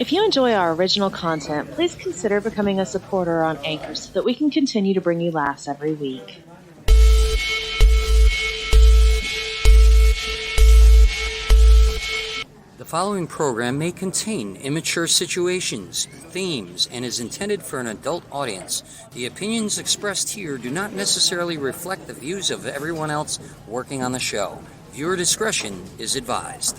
If you enjoy our original content, please consider becoming a supporter on Anchor so that we can continue to bring you laughs every week. The following program may contain immature situations, themes, and is intended for an adult audience. The opinions expressed here do not necessarily reflect the views of everyone else working on the show. Viewer discretion is advised.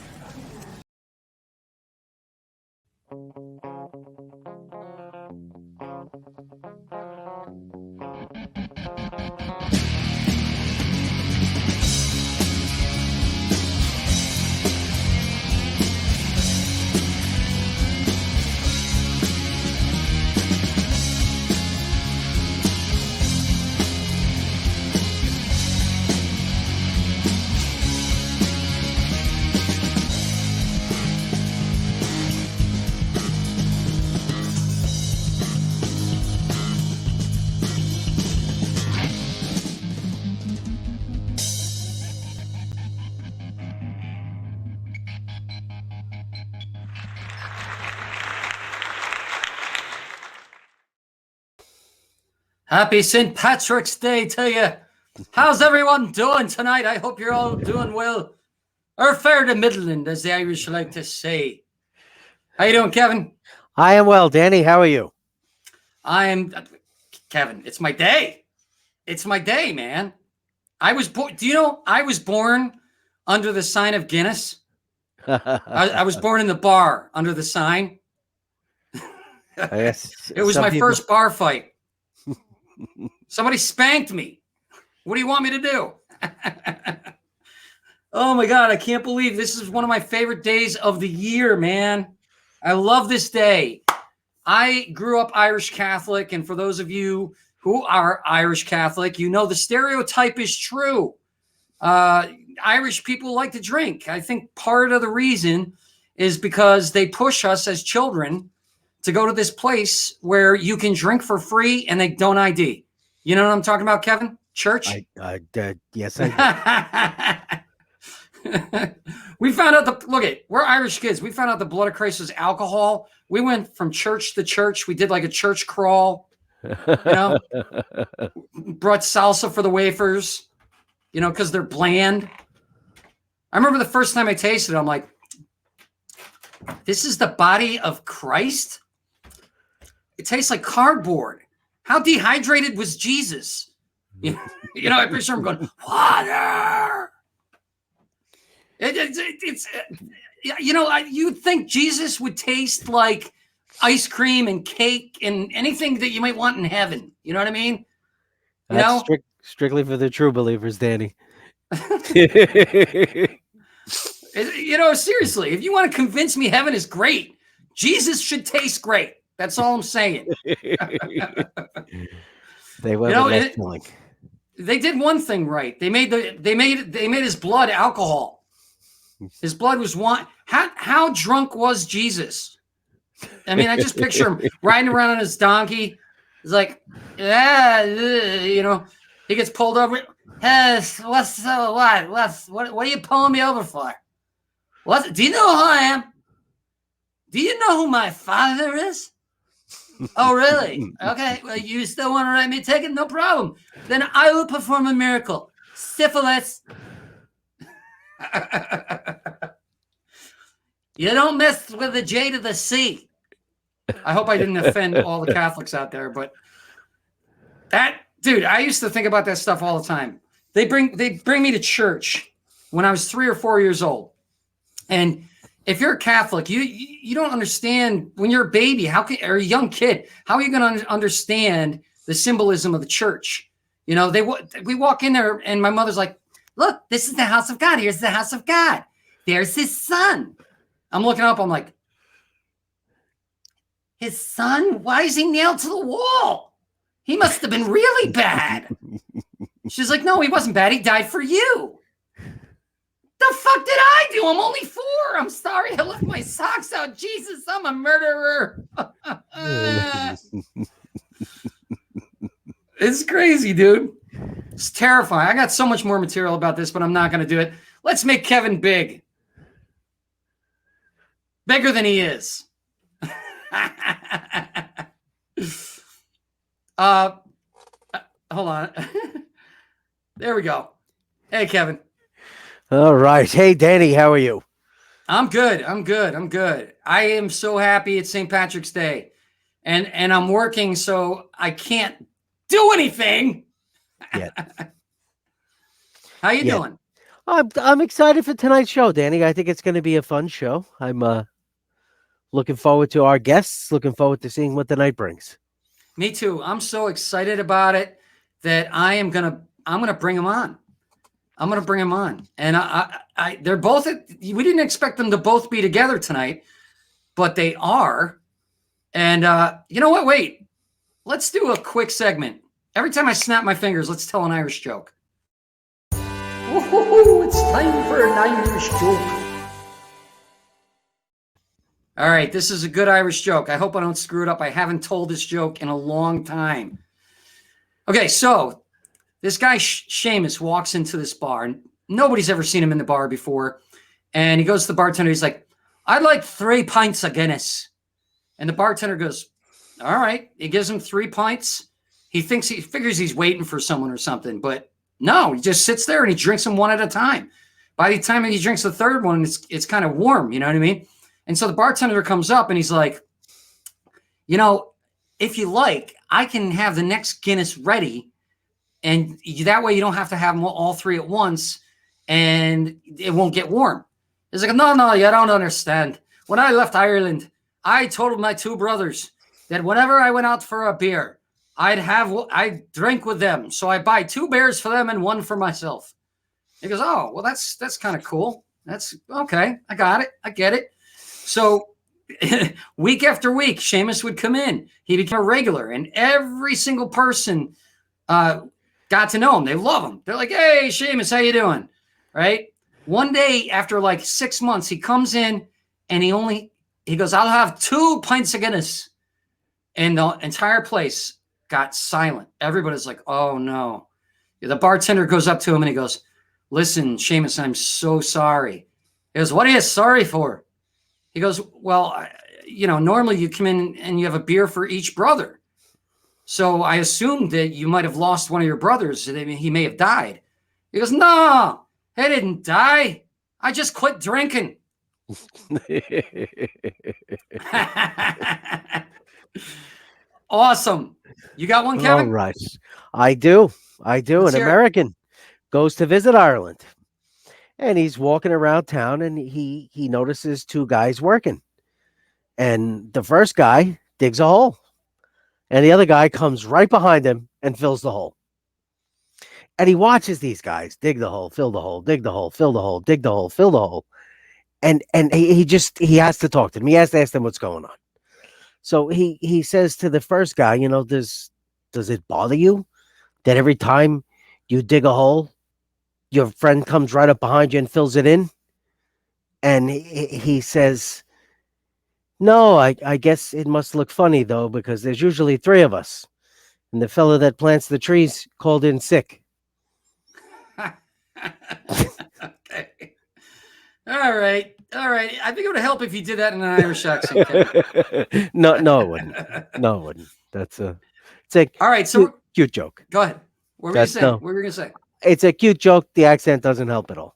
Happy St. Patrick's Day to you. How's everyone doing tonight? I hope you're all doing well. Or fair to middling, as the Irish like to say. How you doing, Kevin? I am well, Danny. How are you? I am, Kevin, it's my day. It's my day, man. I was born, do you know, I was born under the sign of Guinness. I was born in the bar under the sign. It was my first bar fight. Somebody spanked me. What do you want me to do? Oh my God, I can't believe this is one of my favorite days of the year, man. I love this day. I grew up Irish Catholic, and for those of you who are Irish Catholic, you know the stereotype is true. Irish people like to drink. I think part of the reason is because they push us as children to go to this place where you can drink for free and they don't ID. You know what I'm talking about, Kevin? Church? Yes, I do. We found out we're Irish kids. We found out the blood of Christ was alcohol. We went from church to church. We did like a church crawl, you know, brought salsa for the wafers, you know, because they're bland. I remember the first time I tasted it, I'm like, this is the body of Christ? It tastes like cardboard. How dehydrated was Jesus? You know, I picture him going, water. It's you know, you'd think Jesus would taste like ice cream and cake and anything that you might want in heaven. You know what I mean? That's strictly for the true believers, Danny. You know, seriously, if you want to convince me heaven is great, Jesus should taste great. That's all I'm saying. They went, you know, they did one thing right. They made his blood alcohol. His blood was wine. How drunk was Jesus? I mean, I just picture him riding around on his donkey. He's like, yeah, you know, he gets pulled over. Hey, what are you pulling me over for? What? Do you know who I am? Do you know who my father is? Oh, really? Okay. Well, you still want to write me a ticket? No problem. Then I will perform a miracle. Syphilis. You don't mess with the J to the C. I hope I didn't offend all the Catholics out there, but dude, I used to think about that stuff all the time. They bring me to church when I was 3 or 4 years old. And if you're a Catholic, you don't understand when you're a baby, or a young kid, how are you going to understand the symbolism of the church? You know, we walk in there and my mother's like, look, this is the house of God. Here's the house of God. There's his son. I'm looking up. I'm like, his son? Why is he nailed to the wall? He must have been really bad. She's like, no, he wasn't bad. He died for you. The fuck did I do? I'm only 4. I'm sorry. I left my socks out. Jesus, I'm a murderer. It's crazy, dude. It's terrifying. I got so much more material about this, but I'm not going to do it. Let's make Kevin big. Bigger than he is. Hold on. There we go. Hey, Kevin. All right. Hey, Danny, how are you? I'm good. I am so happy it's St. Patrick's Day, and I'm working, so I can't do anything. Yeah. How you doing? I'm excited for tonight's show, Danny. I think it's going to be a fun show. I'm looking forward to our guests. Looking forward to seeing what the night brings. Me too. I'm so excited about it that I'm gonna bring them on. I'm gonna bring them on, and they're both. We didn't expect them to both be together tonight, but they are. And you know what? Wait, let's do a quick segment. Every time I snap my fingers, let's tell an Irish joke. Woo-hoo-hoo, it's time for an Irish joke. All right, this is a good Irish joke. I hope I don't screw it up. I haven't told this joke in a long time. Okay, so this guy, Seamus, walks into this bar, and nobody's ever seen him in the bar before. And he goes to the bartender. He's like, I'd like 3 pints of Guinness. And the bartender goes, all right. He gives him 3 pints. He figures he's waiting for someone or something, but no, he just sits there and he drinks them one at a time. By the time he drinks the third one, it's kind of warm, you know what I mean? And so the bartender comes up and he's like, you know, if you like, I can have the next Guinness ready. And that way you don't have to have them all 3 at once and it won't get warm. He's like, no, you don't understand. When I left Ireland, I told my 2 brothers that whenever I went out for a beer, I'd drink with them. So I buy 2 beers for them and 1 for myself. He goes, oh, well, that's kind of cool. That's okay. I got it. I get it. So week after week, Seamus would come in. He became a regular, and every single person got to know him. They love him. They're like, hey, Seamus, how you doing? Right? One day after like 6 months, he comes in and he goes, I'll have 2 pints of Guinness. And the entire place got silent. Everybody's like, oh no. The bartender goes up to him and he goes, listen, Seamus, I'm so sorry. He goes, what are you sorry for? He goes, well, normally you come in and you have a beer for each brother. So I assumed that you might have lost one of your brothers. He may have died. He goes, no, he didn't die. I just quit drinking. Awesome. You got one, Kevin? All right. I do. An American goes to visit Ireland. And he's walking around town and he notices 2 guys working. And the first guy digs a hole. And the other guy comes right behind him and fills the hole. And he watches these guys dig the hole, fill the hole, dig the hole, fill the hole, dig the hole, fill the hole. And he has to talk to them. He has to ask them what's going on. So he says to the first guy, does it bother you that every time you dig a hole, your friend comes right up behind you and fills it in? And he says, no, I guess it must look funny, though, because there's usually 3 of us. And the fellow that plants the trees called in sick. Okay. All right. I think it would help if you did that in an Irish accent. No, it wouldn't. No, it wouldn't. It's a all right. So cute joke. Go ahead. What were you saying? What were you going to say? It's a cute joke. The accent doesn't help at all.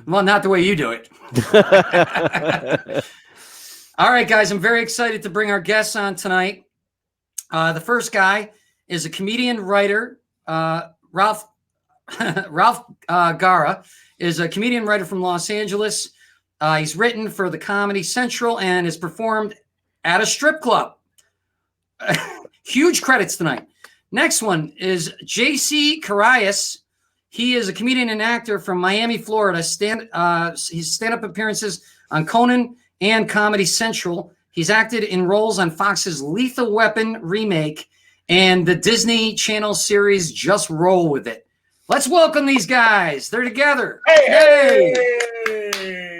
Well, not the way you do it. All right, guys. I'm very excited to bring our guests on tonight. The first guy is a comedian writer. Ralph Guerra is a comedian writer from Los Angeles. He's written for the Comedy Central and has performed at a strip club. Huge credits tonight. Next one is J.C. Currais. He is a comedian and actor from Miami, Florida. His stand-up appearances on Conan and Comedy Central. He's acted in roles on Fox's Lethal Weapon remake and the Disney Channel series Just Roll With It. Let's welcome these guys. They're together. Hey!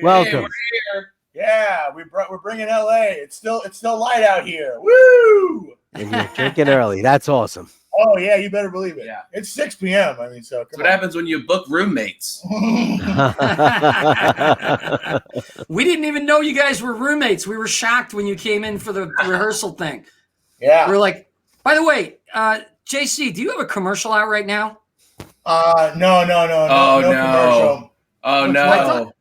Welcome. We're here. Yeah, we're bringing LA. It's still light out here. Woo! And you're drinking early. That's awesome. Oh yeah, you better believe it. Yeah. It's 6 p.m. I mean, so That's what happens when you book roommates. We didn't even know you guys were roommates. We were shocked when you came in for the rehearsal thing. Yeah. We're like, by the way, JC, do you have a commercial out right now? No, Oh, no. commercial. Oh, Which no. one?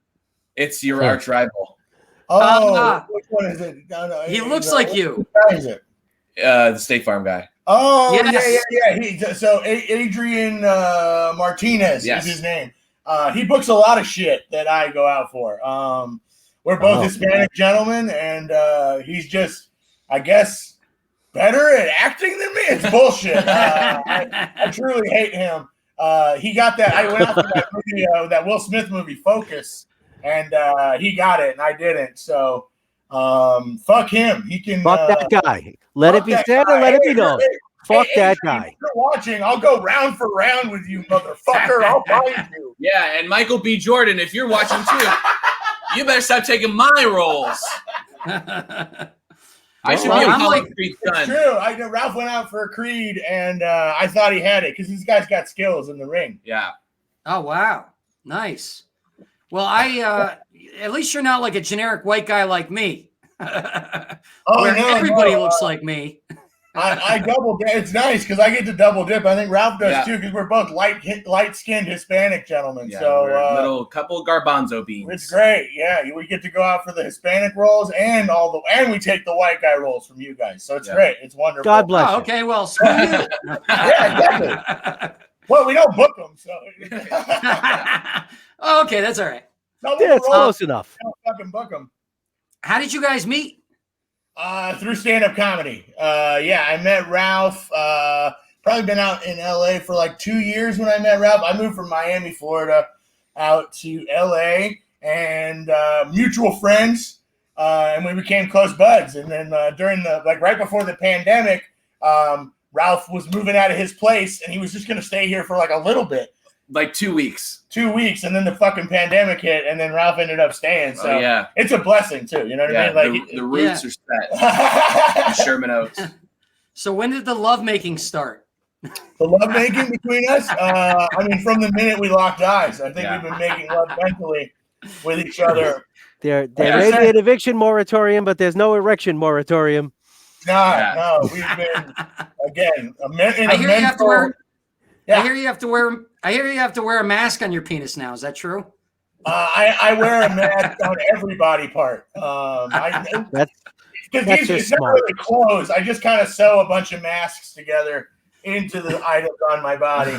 It's your arch rival. Oh, which one is it? No, He looks like you. Which guy is it? The State Farm guy. Oh, Yes. yeah. So Adrian Martinez Yes. is his name. He books a lot of shit that I go out for. We're both Hispanic gentlemen, and he's just, I guess, better at acting than me. It's bullshit. I truly hate him. He got that. I went out for that movie, that Will Smith movie, Focus, and he got it, and I didn't. So, fuck him. He can Fuck that guy. Let it be said and let it be known. Fuck that guy. If you're watching, I'll go round for round with you, motherfucker. I'll find you. Yeah, and Michael B. Jordan, if you're watching too, you better stop taking my roles. I should be a Apollo Creed It's son. true. I know Ralph went out for a Creed, and I thought he had it because this guy's got skills in the ring. Yeah. Oh, wow. Nice. Well, at least you're not like a generic white guy like me. Where everybody looks like me. I double dip. It's nice because I get to double dip. I think Ralph does too because we're both light-skinned Hispanic gentlemen. Yeah, so we're a little couple garbanzo beans. it's great. Yeah, we get to go out for the Hispanic roles and we take the white guy roles from you guys. So it's great. It's wonderful. God bless you. Okay, well, screw you. Yeah, exactly. Well, we don't book them, so. Okay, that's all right. No, Yeah, it's close enough. We don't fucking book them. How did you guys meet? Through stand-up comedy. I met Ralph. Probably been out in LA for like 2 years when I met Ralph. I moved from Miami, Florida, out to LA, and mutual friends, and we became close buds. And then during right before the pandemic, Ralph was moving out of his place, and he was just going to stay here for like a little bit. Like 2 weeks. 2 weeks, and then the fucking pandemic hit, and then Ralph ended up staying. So it's a blessing too. You know what I mean? Like the roots are set. Sherman Oaks. So when did the lovemaking start? The lovemaking between us? From the minute we locked eyes, I think we've been making love mentally with each other. There may be an eviction moratorium, but there's no erection moratorium. No, we've been again. I hear you have to wear. I hear you have to wear a mask on your penis now. Is that true? I wear a mask on every body part. That's it's just not smart. really clothes. I just kind of sew a bunch of masks together into the items on my body.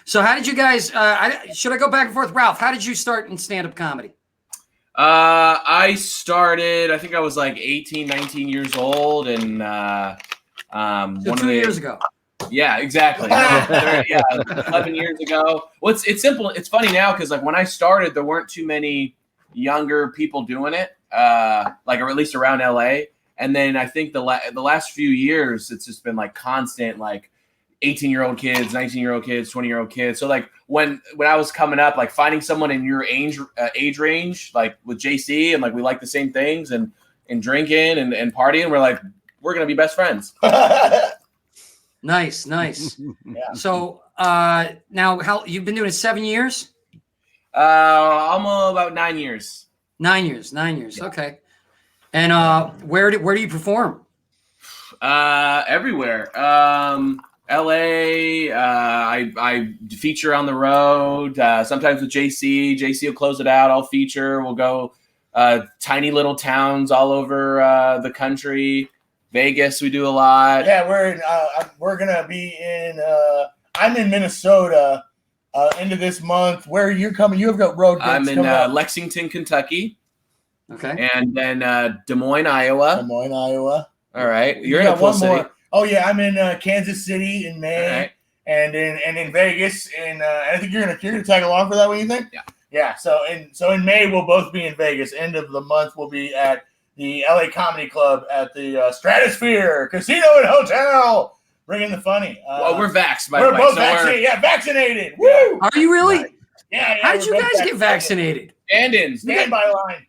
So how did you guys? Should I go back and forth, Ralph? How did you start in stand-up comedy? I started. I think I was like 18, 19 years old, and So 2 years ago. Yeah, exactly. 11 years ago. Well, it's simple. It's funny now because like when I started, there weren't too many younger people doing it, or at least around LA. And then I think the last few years, it's just been like constant, like 18-year-old kids, 19-year-old kids, 20-year-old kids. So like when I was coming up, like finding someone in your age range, like with JC, and like we like the same things and drinking and partying, we're gonna be best friends. Nice. Yeah. So now, how you've been doing it 7 years? Almost about 9 years. 9 years. Yeah. Okay. And where do you perform? Everywhere. LA. I feature on the road. Sometimes with JC. JC will close it out. I'll feature. We'll go tiny little towns all over the country. Vegas, we do a lot. Yeah, we're gonna be in. I'm in Minnesota end of this month. Where you're coming? You have got road dates. I'm in Lexington, Kentucky. Okay. And then Des Moines, Iowa. Des Moines, Iowa. All right, you're in a cool city. More. Oh yeah, I'm in Kansas City in May, right. and in Vegas. And I think you're gonna tag along for that. What do you think? Yeah. Yeah. So in May we'll both be in Vegas. End of the month we'll be at the LA Comedy Club at the Stratosphere Casino and Hotel, bringing the funny. Well, we're vaxxed, by the way. We're both vaccinated. Yeah, vaccinated. Yeah. Woo! Are you really? Yeah. How did you guys get vaccinated? Stand-ins. Standby line.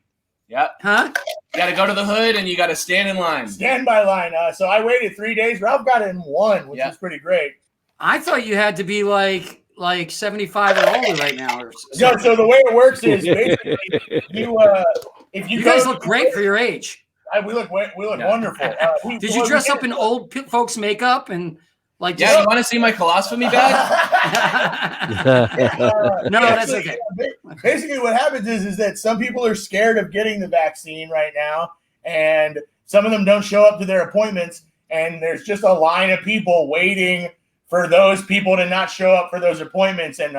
Yep. Huh? You got to go to the hood and you got to stand in line. Standby line. So I waited 3 days. Ralph got it in 1, which was pretty great. I thought you had to be like 75 or older right now. Or No, so the way it works is basically if you guys look great for your age. We look wonderful. Did you dress up in old folks' makeup and like? Yeah, you want to see my colostomy bag? No, that's okay. Basically, what happens is that some people are scared of getting the vaccine right now, and some of them don't show up to their appointments, and there's just a line of people waiting for those people to not show up for those appointments, and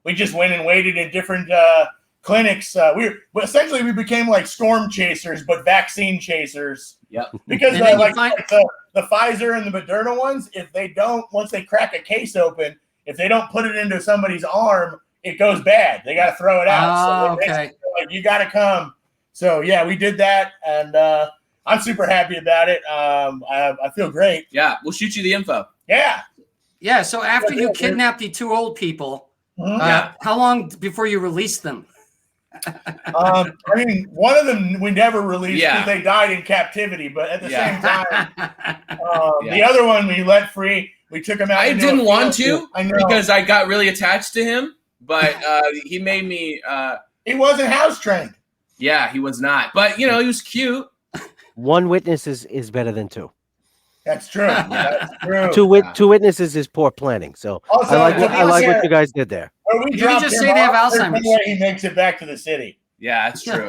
we just went and waited in different clinics. We became like storm chasers, but vaccine chasers. Yep. Because the Pfizer and the Moderna ones, if they don't, once they crack a case open, if they don't put it into somebody's arm, it goes bad. They got to throw it out. So okay. Like, you got to come. So yeah, we did that, and I'm super happy about it. I feel great. Yeah, we'll shoot you the info. Yeah. Yeah. So after you kidnapped the 2 old people, how long before you released them? I mean, one of them we never released because they died in captivity. But at the same time, the other one we let free. We took him out. I didn't want to because I got really attached to him, but he made me. He wasn't house trained. Yeah, he was not. But he was cute. 1 witness is better than 2. That's true. That's true. 2 witnesses is poor planning. So also, I like what you guys did there. You can just say they have Alzheimer's. He makes it back to the city. Yeah, that's true.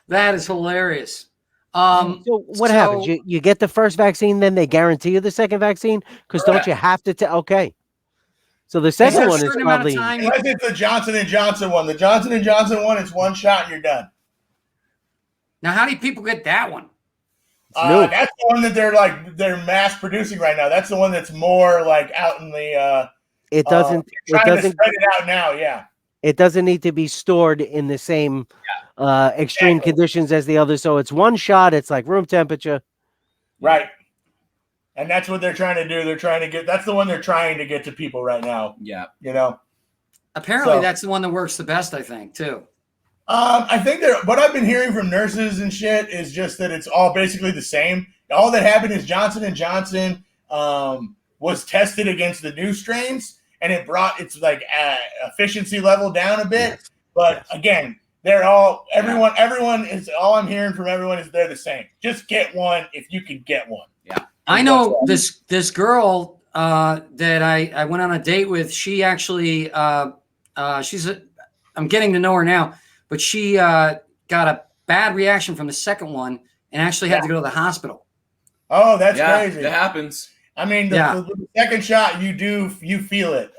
That is hilarious. So what happens? You get the first vaccine, then they guarantee you the second vaccine? Because don't you have to? Okay. So the second one is probably unless it's the Johnson & Johnson one. The Johnson & Johnson one is 1 shot and you're done. Now, how do people get that one? That's the one that they're mass producing right now. That's the one that's more like out in the. It doesn't. Trying to spread it out now. Yeah. It doesn't need to be stored in the same extreme conditions as the others. So it's 1 shot. It's like room temperature. Right. And that's what they're trying to do. That's the one they're trying to get to people right now. Yeah. Apparently that's the one that works the best, I think, too. I think what I've been hearing from nurses and shit is just that it's all basically the same. All that happened is Johnson & Johnson was tested against the new strains, and it brought its efficiency level down a bit. But again, everyone is all I'm hearing from everyone is they're the same. Just get one if you can get one. Yeah. I know this girl that I went on a date with. She actually I'm getting to know her now, but she got a bad reaction from the second one and actually had to go to the hospital. Oh, that's crazy. That happens. I mean, the second shot, you feel it.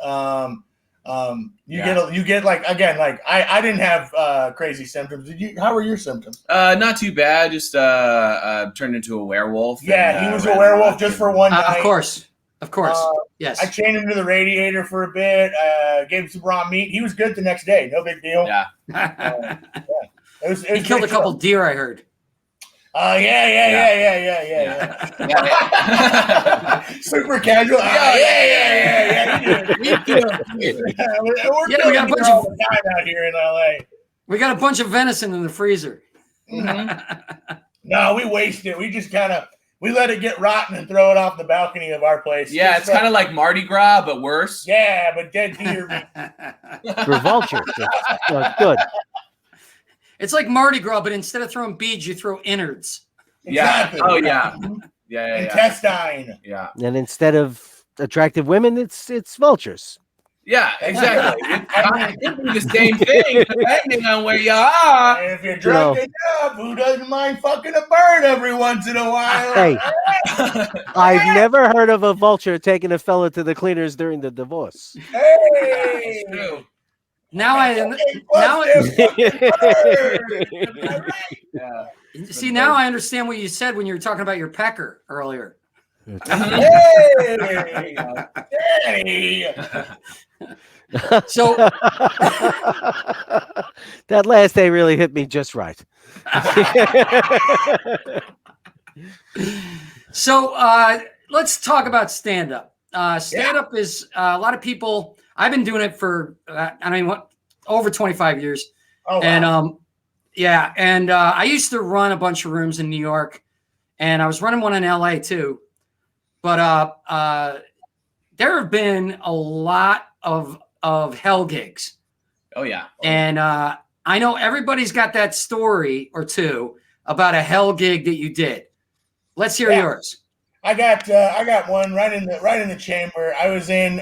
You get I didn't have crazy symptoms. Did you? How were your symptoms? Not too bad. Just turned into a werewolf. Yeah, he was a werewolf just for one night. Of course. Yes. I chained him to the radiator for a bit. Gave him some raw meat. He was good the next day. No big deal. Yeah. He killed a couple deer, I heard. Yeah. Super casual. We got a bunch of time out here in LA. We got a bunch of venison in the freezer. No, we waste it. We just we let it get rotten and throw it off the balcony of our place. Yeah, it's kind of like Mardi Gras, but worse. Yeah, but dead deer. For vultures. It's good. It's like Mardi Gras, but instead of throwing beads, you throw innards. Exactly. Yeah. Oh, yeah. Yeah. Intestine. Yeah. And instead of attractive women, it's vultures. Yeah, exactly. It could be the same thing depending on where you are. If you're drunk enough, who doesn't mind fucking a bird every once in a while? Hey, I've never heard of a vulture taking a fella to the cleaners during the divorce. Hey. Now I understand what you said when you were talking about your pecker earlier. Hey. So that last day really hit me just right. So let's talk about stand-up. Stand-up is a lot of people. I've been doing it for over 25 years. Oh, wow. And Yeah, and I used to run a bunch of rooms in New York, and I was running one in LA too. But there have been a lot of hell gigs. Oh yeah. And I know everybody's got that story or two about a hell gig that you did. Let's hear yours. I got one right in the chamber. I was in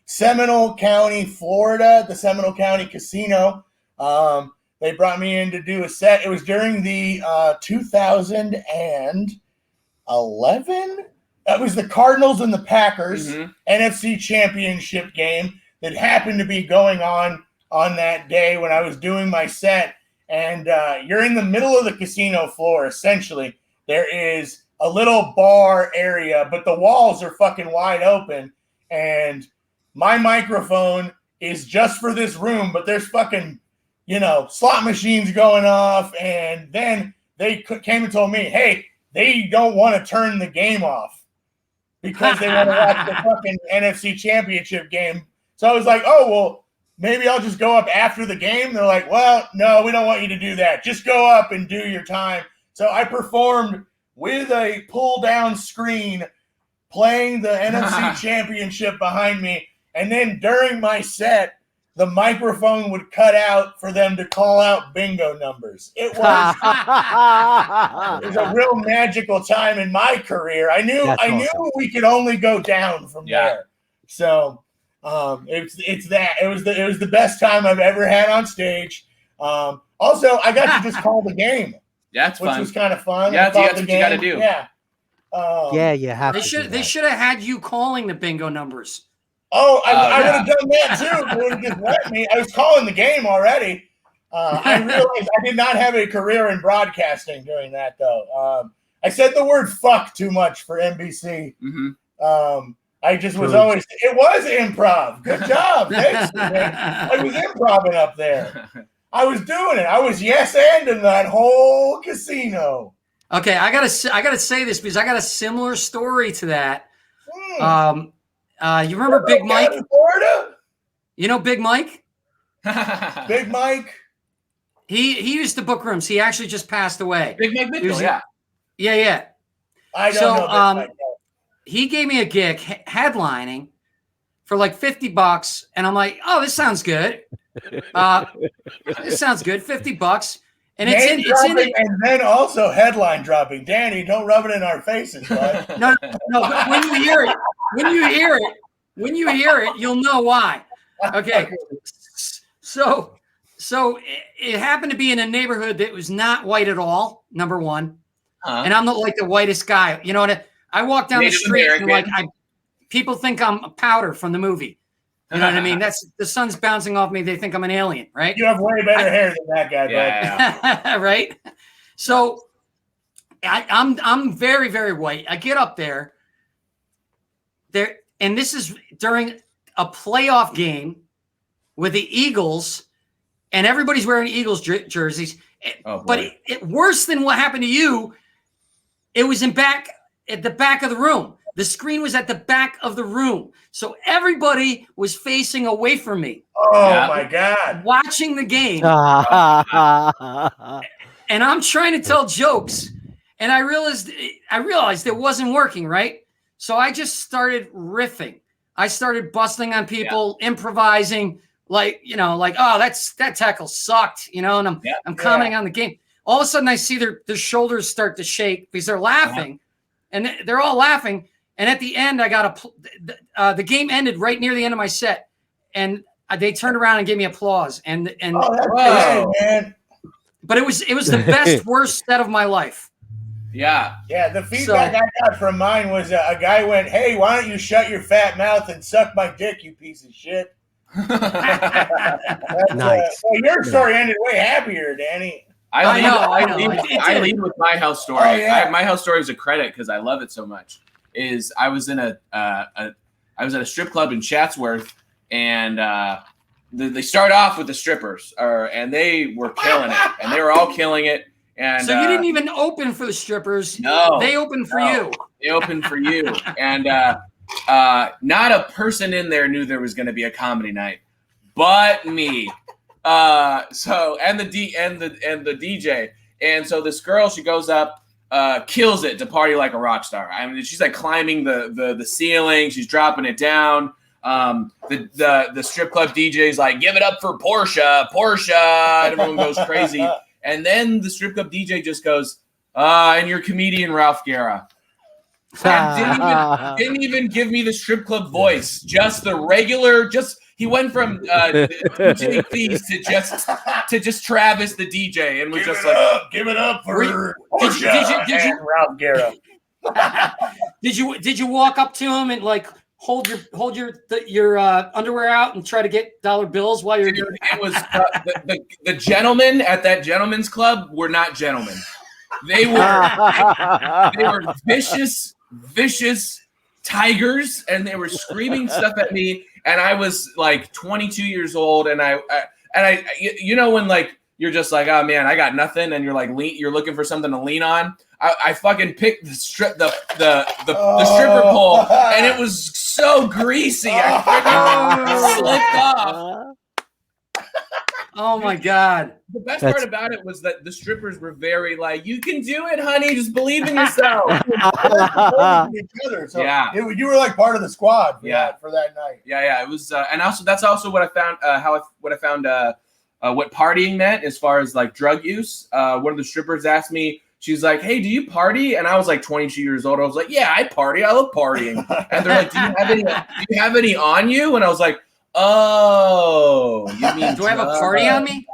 Seminole County, Florida, the Seminole County Casino. They brought me in to do a set. It was during the 2011. That was the Cardinals and the Packers NFC Championship game that happened to be going on that day when I was doing my set. And you're in the middle of the casino floor, essentially. There is a little bar area, but the walls are fucking wide open. And my microphone is just for this room, but there's fucking, slot machines going off. And then they came and told me, hey, they don't want to turn the game off because they want to watch the fucking NFC Championship game. So I was like, oh, well, maybe I'll just go up after the game. They're like, well, no, we don't want you to do that. Just go up and do your time. So I performed with a pull-down screen playing the NFC Championship behind me. And then during my set, the microphone would cut out for them to call out bingo numbers. It was a real magical time in my career. I knew we could only go down from there. So it's that. It was the best time I've ever had on stage. Also, I got to just call the game. That's which fun. was kind of fun. Yeah, that's what you got to do. Yeah. You have They should have had you calling the bingo numbers. Oh, I would have done that too. They would have just let me. I was calling the game already. I realized I did not have a career in broadcasting doing that, though. I said the word fuck too much for NBC. I just was always, it was improv. Good job. Thanks, man. I was improvising up there. I was doing it. I was yes-anding that whole casino. Okay, I gotta say this because I got a similar story to that. You remember Big Mike? In Florida? You know Big Mike? Big Mike? He used to book rooms. He actually just passed away. Big Mike Mitchell, Yeah. I don't know Big Mike. He gave me a gig headlining for like $50, and I'm like, oh, this sounds good. This sounds good, $50. And it's in and then also headline dropping. Danny, don't rub it in our faces, bud. No. But when you hear it, you'll know why. Okay. So it happened to be in a neighborhood that was not white at all. Number one, and I'm not like the whitest guy. You know what? I walk down Native the street American. and people think I'm a powder from the movie. You know what I mean? That's the sun's bouncing off me. They think I'm an alien, right? You have way better hair than that guy, bud. Yeah. Right. So I'm very, very white. I get up there, and this is during a playoff game with the Eagles, and everybody's wearing Eagles jerseys. But worse than what happened to you, it was at the back of the room. The screen was at the back of the room. So everybody was facing away from me. Oh, my God. Watching the game. And I'm trying to tell jokes. And I realized it wasn't working, right? So I just started riffing. I started busting on people, improvising, like, oh, that tackle sucked, and I'm commenting on the game. All of a sudden I see their shoulders start to shake because they're laughing. And they're all laughing. And at the end, I got the game ended right near the end of my set, and they turned around and gave me applause. And that's great, man. But it was the best worst set of my life. Yeah. The feedback I got from mine was a guy went, "Hey, why don't you shut your fat mouth and suck my dick, you piece of shit." Nice. Well, your story ended way happier, Danny. I lead with my house story. Oh, yeah. My house story is a credit because I love it so much. I was in I was at a strip club in Chatsworth, and they start off with the strippers, and they were killing it, and they were all killing it. And so you didn't even open for the strippers. No, they opened for you. They opened for you, and not a person in there knew there was going to be a comedy night, but me. So and the DJ, and so this girl, she goes up, kills it to party like a rock star. I mean, she's like climbing the ceiling, she's dropping it down. The strip club DJ's like, give it up for Portia, and everyone goes crazy. And then the strip club DJ just goes, and your comedian Ralph Guerra. And didn't even give me the strip club voice, just the regular. He went from DJ Please to just Travis the DJ, and was give it up for Did you Ralph Guerra. Did you walk up to him and like hold your underwear out and try to get dollar bills while you're doing it? Was the gentlemen at that gentlemen's club were not gentlemen. They were vicious tigers, and they were screaming stuff at me. And I was like 22 years old, and I when like you're just like, oh man, I got nothing, and you're like you're looking for something to lean on. I fucking picked the stripper pole, and it was so greasy. I freaking slipped off. Oh my God. The best part about it was that the strippers were very like, you can do it, honey. Just believe in yourself. You were like part of the squad for that night. Yeah. It was, and also that's also what I found, what partying meant as far as like drug use. One of the strippers asked me, she's like, hey, do you party? And I was like 22 years old. I was like, yeah, I party. I love partying. And they're like, do you have any on you? And I was like, oh, you mean do I have a party on me?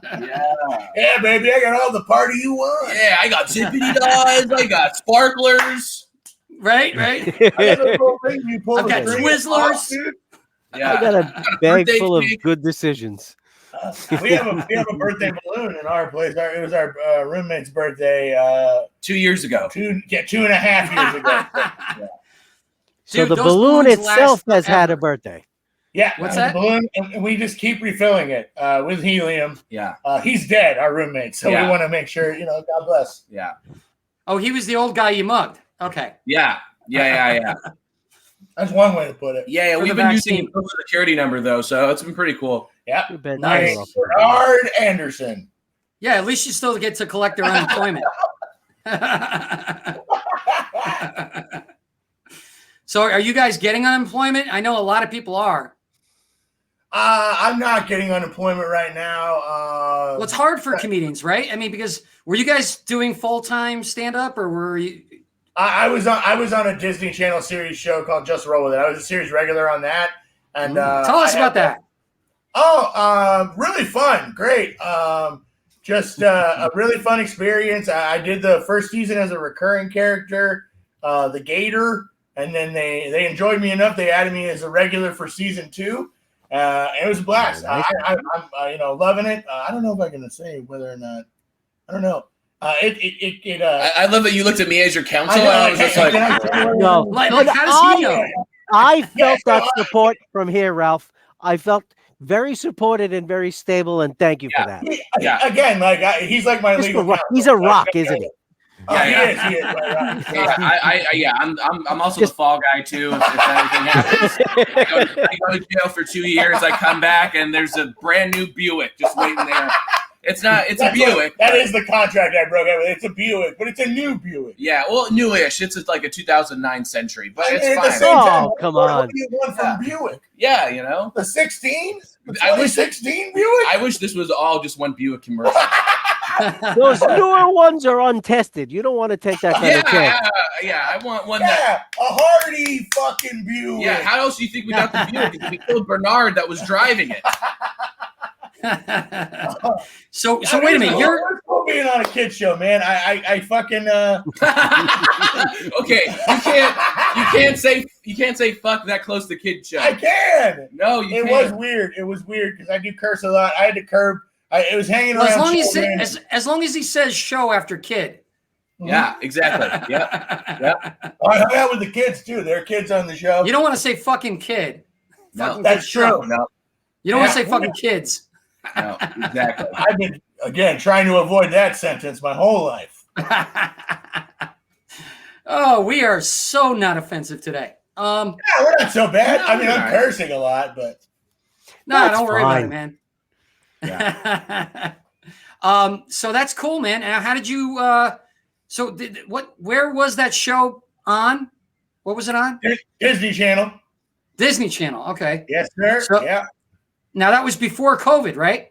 Yeah, baby, I got all the party you want. Yeah, I got tippity dogs, I got sparklers. Right. I've got Twizzlers. Yeah, I got a bag full of good decisions. We have a birthday balloon in our place. It was our roommate's birthday 2 years ago. 2.5 years ago. Yeah. So the balloon itself has had a birthday. Yeah, what's that? Balloon, and we just keep refilling it with helium. Yeah, he's dead, our roommate, so we want to make sure, God bless. Yeah. Oh, he was the old guy you mugged. Okay. Yeah. That's one way to put it. Yeah. We've been using a social security number though, so it's been pretty cool. Yeah. Nice. Bernard Anderson. Yeah, at least you still get to collect their unemployment. So, are you guys getting unemployment? I know a lot of people are. I'm not getting unemployment right now. Well, it's hard for comedians, right? I mean, because were you guys doing full-time stand-up, or were you? I was on a Disney Channel series show called Just Roll With It. I was a series regular on that. And tell us about that. Really fun, great. Just a really fun experience. I did the first season as a recurring character, the Gator, and then they enjoyed me enough. They added me as a regular for season 2. It was a blast. I'm loving it. I don't know if I can say whether or not. I don't know. I love that you looked at me as your counsel. I was just like, no. Like how does he know? I felt that support from here, Ralph. I felt very supported and very stable, and thank you for that. Again, he's like my legal counsel. He's a rock, isn't he? He is. I'm also the fall guy too. If anything happens, I go to jail for 2 years. I come back and there's a brand new Buick just waiting there. It's a Buick. That is the contract I broke out with. It's a Buick, but it's a new Buick. Yeah, well, newish. It's like a 2009 Century, but it's fine. Oh, come on. What do you want from Buick? Yeah, the 16? The 2016 Buick? I wish this was all just one Buick commercial. Those newer ones are untested. You don't want to take that kind of chance. Yeah, I want one a Hardy fucking Buick. Yeah, how else do you think we got the Buick? Because we killed Bernard that was driving it. So wait a minute. You're being on a kid show, man. I fucking Okay, you can't say fuck that close to kid show. I can. No, you can't. It was weird because I do curse a lot. I had to curb. It was hanging around. As long as he says show after kid. Yeah, exactly. Yeah. I hung out with the kids too. There are kids on the show. You don't want to say fucking kid. No, that's true. No. You don't want to say fucking kids. No, exactly. I've been trying to avoid that sentence my whole life. Oh, we are so not offensive today. Yeah, we're not so bad. I'm cursing a lot, but no, don't worry about it, man. Yeah. So that's cool, man. And how did you? Where was that show on? What was it on? Disney Channel. Disney Channel. Okay. Yes, sir. So, yeah. Now that was before COVID, right?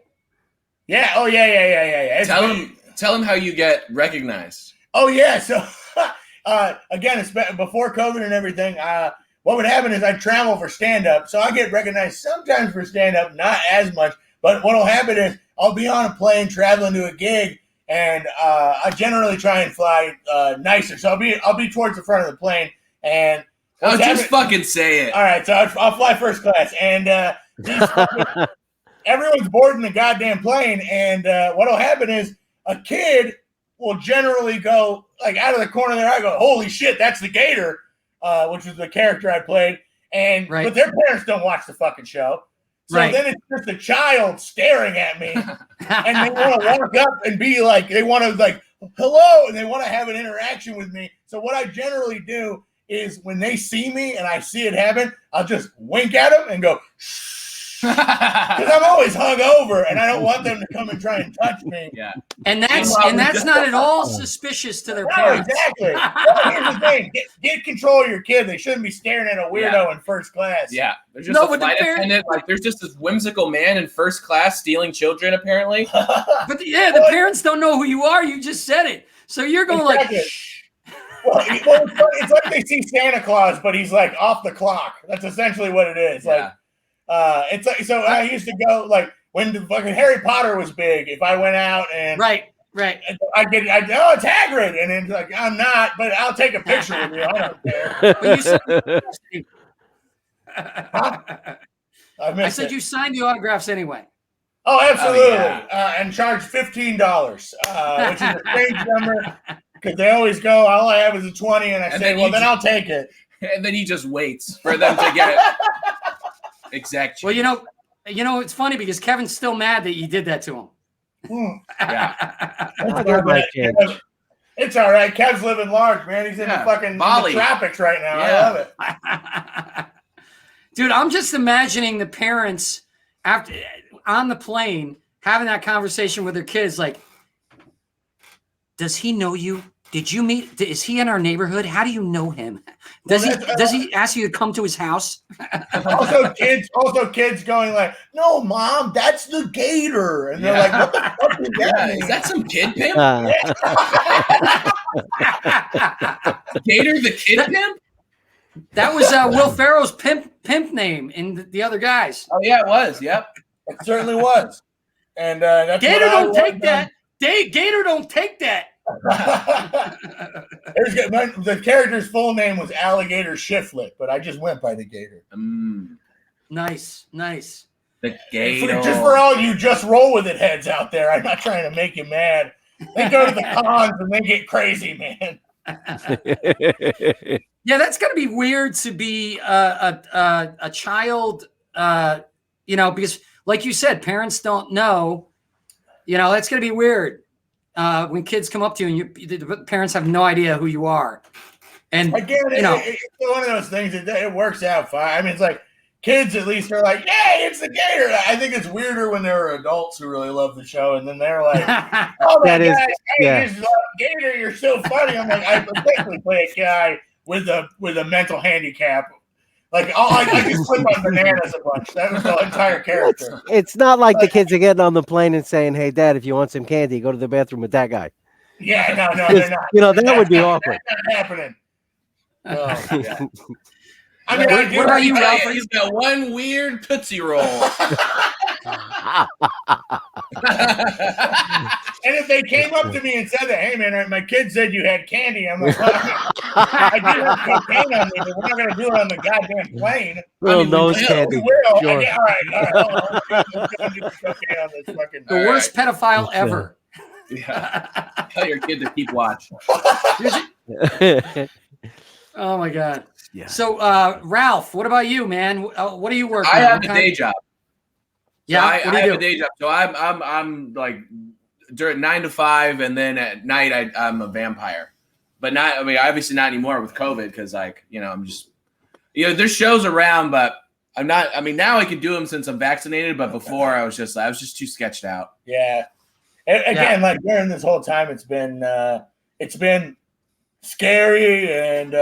Yeah. Oh, yeah. Tell him how you get recognized. Oh, yeah. So, again, it's before COVID and everything. What would happen is I'd travel for stand-up. So I get recognized sometimes for stand-up, not as much. But what will happen is I'll be on a plane traveling to a gig, and I generally try and fly nicer. So I'll be towards the front of the plane, and just fucking say it. All right, so I'll fly first class, and everyone's boarding the goddamn plane, and what'll happen is a kid will generally go like out of the corner of their eye, go, "Holy shit, that's the Gator," which is the character I played, and but their parents don't watch the fucking show. So then it's just a child staring at me, and they want to walk up and be like, they want to like, hello, and they want to have an interaction with me. So what I generally do is when they see me and I see it happen, I'll just wink at them and go, shh. Because I'm always hungover and I don't want them to come and try and touch me. Yeah. And that's not at all suspicious to their parents. Exactly. Well, here's the thing. Get control of your kid. They shouldn't be staring at a weirdo in first class. Yeah. There's just a flight attendant. Like there's just this whimsical man in first class stealing children, apparently. But the parents don't know who you are. You just said it. So you're going like, shh. Well, it's like they see Santa Claus, but he's like off the clock. That's essentially what it is. Yeah. It's like, so I used to go like when the fucking Harry Potter was big. If I went out and right, I'd it's Hagrid, and then like I'm not, but I'll take a picture with you. I don't care. But I said you signed the autographs anyway. Oh, absolutely, yeah. And charge $15, which is a strange number because they always go. All I have is a 20, and I say, well, then I'll take it. And then he just waits for them to get it. Exactly. Well, it's funny because Kevin's still mad that you did that to him. Yeah. It's all right. Kev's living large, man. He's in the fucking the tropics right now. Yeah. I love it. Dude, I'm just imagining the parents after on the plane having that conversation with their kids like, does he know you? Did you meet? Is he in our neighborhood? How do you know him? Does he ask you to come to his house? also kids going like, no, Mom, that's the Gator. And they're like, what the fuck is that? Is that some kid pimp? Gator the kid pimp? That was Will Ferrell's pimp name in the other guys. Oh, yeah, it was. Yep. It certainly was. And that's Gator don't take that. Gator don't take that. The character's full name was Alligator Shiflet, but I just went by the Gator. Nice. The Gator. Just for all you just roll with it heads out there, I'm not trying to make you mad. They go to the cons and they get crazy, man. Yeah, that's got to be weird to be a child, because like you said, parents don't know. That's going to be weird. When kids come up to you and the parents have no idea who you are. And again, it's one of those things that it works out fine. I mean, it's like kids at least are like, "Hey, it's the Gator." I think it's weirder when there are adults who really love the show, and then they're like, "Oh my God, hey, Gator, you're so funny." I'm like, I particularly play a guy with a mental handicap. Like, I just flip on bananas a bunch. That was the entire character. It's not like the kids are getting on the plane and saying, "Hey, Dad, if you want some candy, go to the bathroom with that guy." Yeah, no, they're not. That would be awkward. That's not happening. Oh, yeah. I mean, what about you, Ralph? He's got one weird Tootsie Roll. And if they came up to me and said that, "Hey, man, my kid said you had candy," I'm like, I do have cocaine on me, but we're not going to do it on the goddamn plane. Nose candy. We will. Sure. All right. The worst pedophile ever. Yeah. Tell your kid to keep watch. Oh, my God. Yeah. So, Ralph, what about you, man? What are you working on? I have a day job. Yeah, I have a day job. So I'm like during 9 to 5, and then at night I'm a vampire. But obviously not anymore with COVID because I'm just there's shows around, but I'm not. I mean, now I can do them since I'm vaccinated, but before I was just too sketched out. Yeah. Again, like during this whole time, it's been scary, and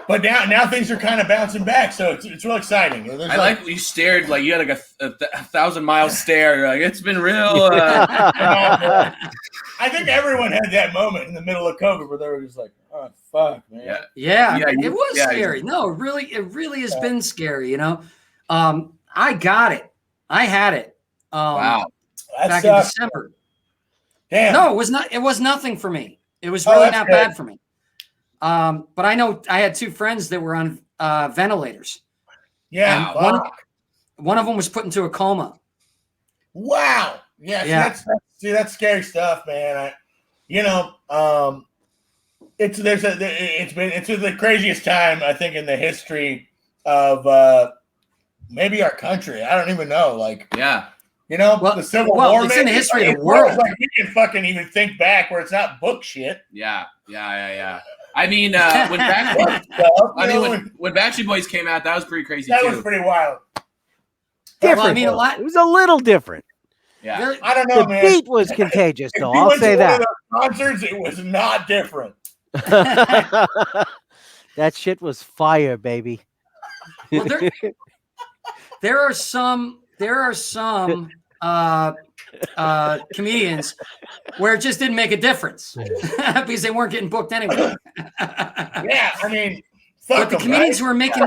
but now things are kind of bouncing back, so it's real exciting. I like when you stared, like you had like a 1,000-mile stare. You're like, it's been real. I think everyone had that moment in the middle of COVID where they were just like, "Oh fuck, man." Yeah, it was scary. No, it really has been scary. You know, I got it. I had it. Wow. Back in December. Damn. No, it was nothing for me. It was really not bad for me. But I know I had two friends that were on ventilators. Yeah. One of them was put into a coma. Wow. Yeah. That's scary stuff, man. It's the craziest time I think in the history of maybe our country. I don't even know. Like, the Civil War. It's in the history of the world. Like we can fucking even think back where it's not book shit. Yeah. I mean, when Backstreet Boys came out, that was pretty crazy. That was pretty wild. Different. Well, I mean, it was a little different. Yeah. I don't know, man. The beat was contagious, though. I'll say that. Concerts, it was not different. That shit was fire, baby. Well, there are some comedians where it just didn't make a difference because they weren't getting booked anyway. Yeah, I mean, but the comedians who are making,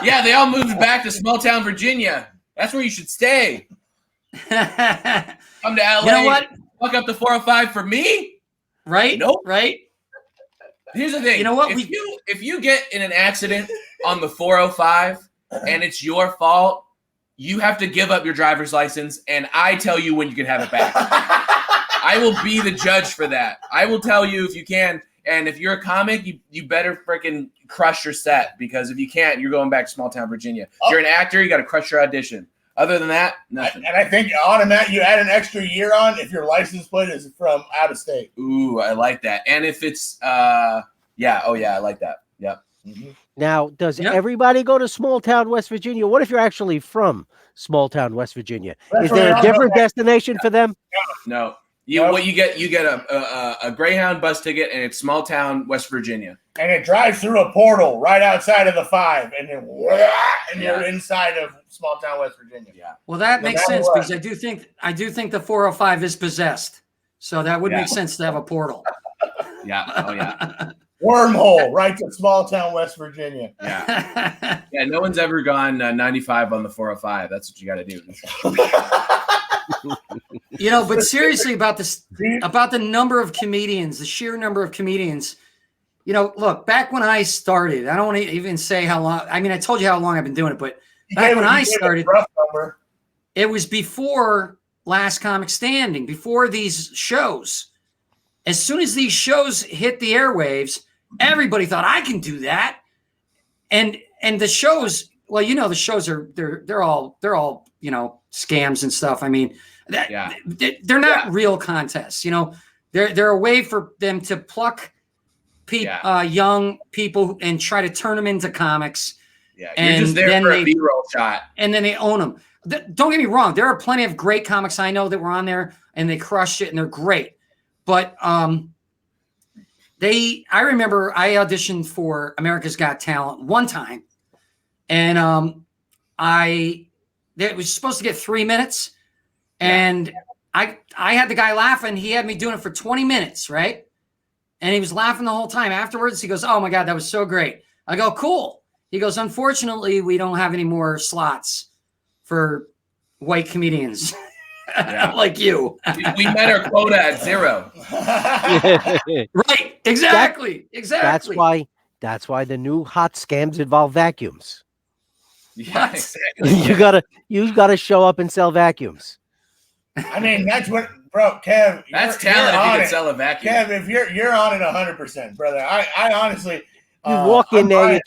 yeah, they all moved back to small town Virginia. That's where you should stay. Come to LA. You know what? Fuck up the 405 for me? Right? Nope. Right? Here's the thing. You know what? If you get in an accident on the 405 and it's your fault, you have to give up your driver's license, and I tell you when you can have it back. I will be the judge for that. I will tell you if you can, and if you're a comic, you better freaking crush your set, because if you can't, you're going back to small town Virginia. If you're an actor, you got to crush your audition. Other than that, nothing. And I think on that, you add an extra year on if your license plate is from out of state. Ooh, I like that. And if it's, I like that. Yep. Mm-hmm. Now, does everybody go to small town West Virginia? What if you're actually from small town West Virginia? Is there a different destination for them? No. You get a Greyhound bus ticket, and it's small town West Virginia. And it drives through a portal right outside of the 5, and then you're inside of small town West Virginia. Yeah. Well, that makes sense because I do think the 405 is possessed, so that would make sense to have a portal. Yeah. Oh yeah. Wormhole right to small town West Virginia. Yeah. Yeah. No one's ever gone 95 on the 405. That's what you got to do. You know, but seriously about the number of comedians, the sheer number of comedians. You know, look, back when I started, I don't want to even say how long. I mean, I told you how long I've been doing it, but back when I started, it was before Last Comic Standing, before these shows. As soon as these shows hit the airwaves, everybody thought I can do that. And the shows, well, you know, the shows are they're all you know, scams and stuff. I mean, they're not real contests. You know, they're a way for them to pluck young people and try to turn them into comics. Yeah, you're just there for a B-roll shot, and then they own them. Don't get me wrong; there are plenty of great comics I know that were on there, and they crushed it, and they're great. But I remember I auditioned for America's Got Talent one time, and it was supposed to get 3 minutes, and I had the guy laughing. He had me doing it for 20 minutes, right? And he was laughing the whole time. Afterwards, he goes, "Oh my God, that was so great." I go, "Cool." He goes, "Unfortunately, we don't have any more slots for white comedians." Like you. We met our quota at 0. Right. Exactly. That's why the new hot scams involve vacuums. Yeah, exactly. you gotta show up and sell vacuums. I mean, that's what, bro, Kev. That's talent if you can sell a vacuum. Kev, if you're on it 100%, brother. I honestly. You walk in there, you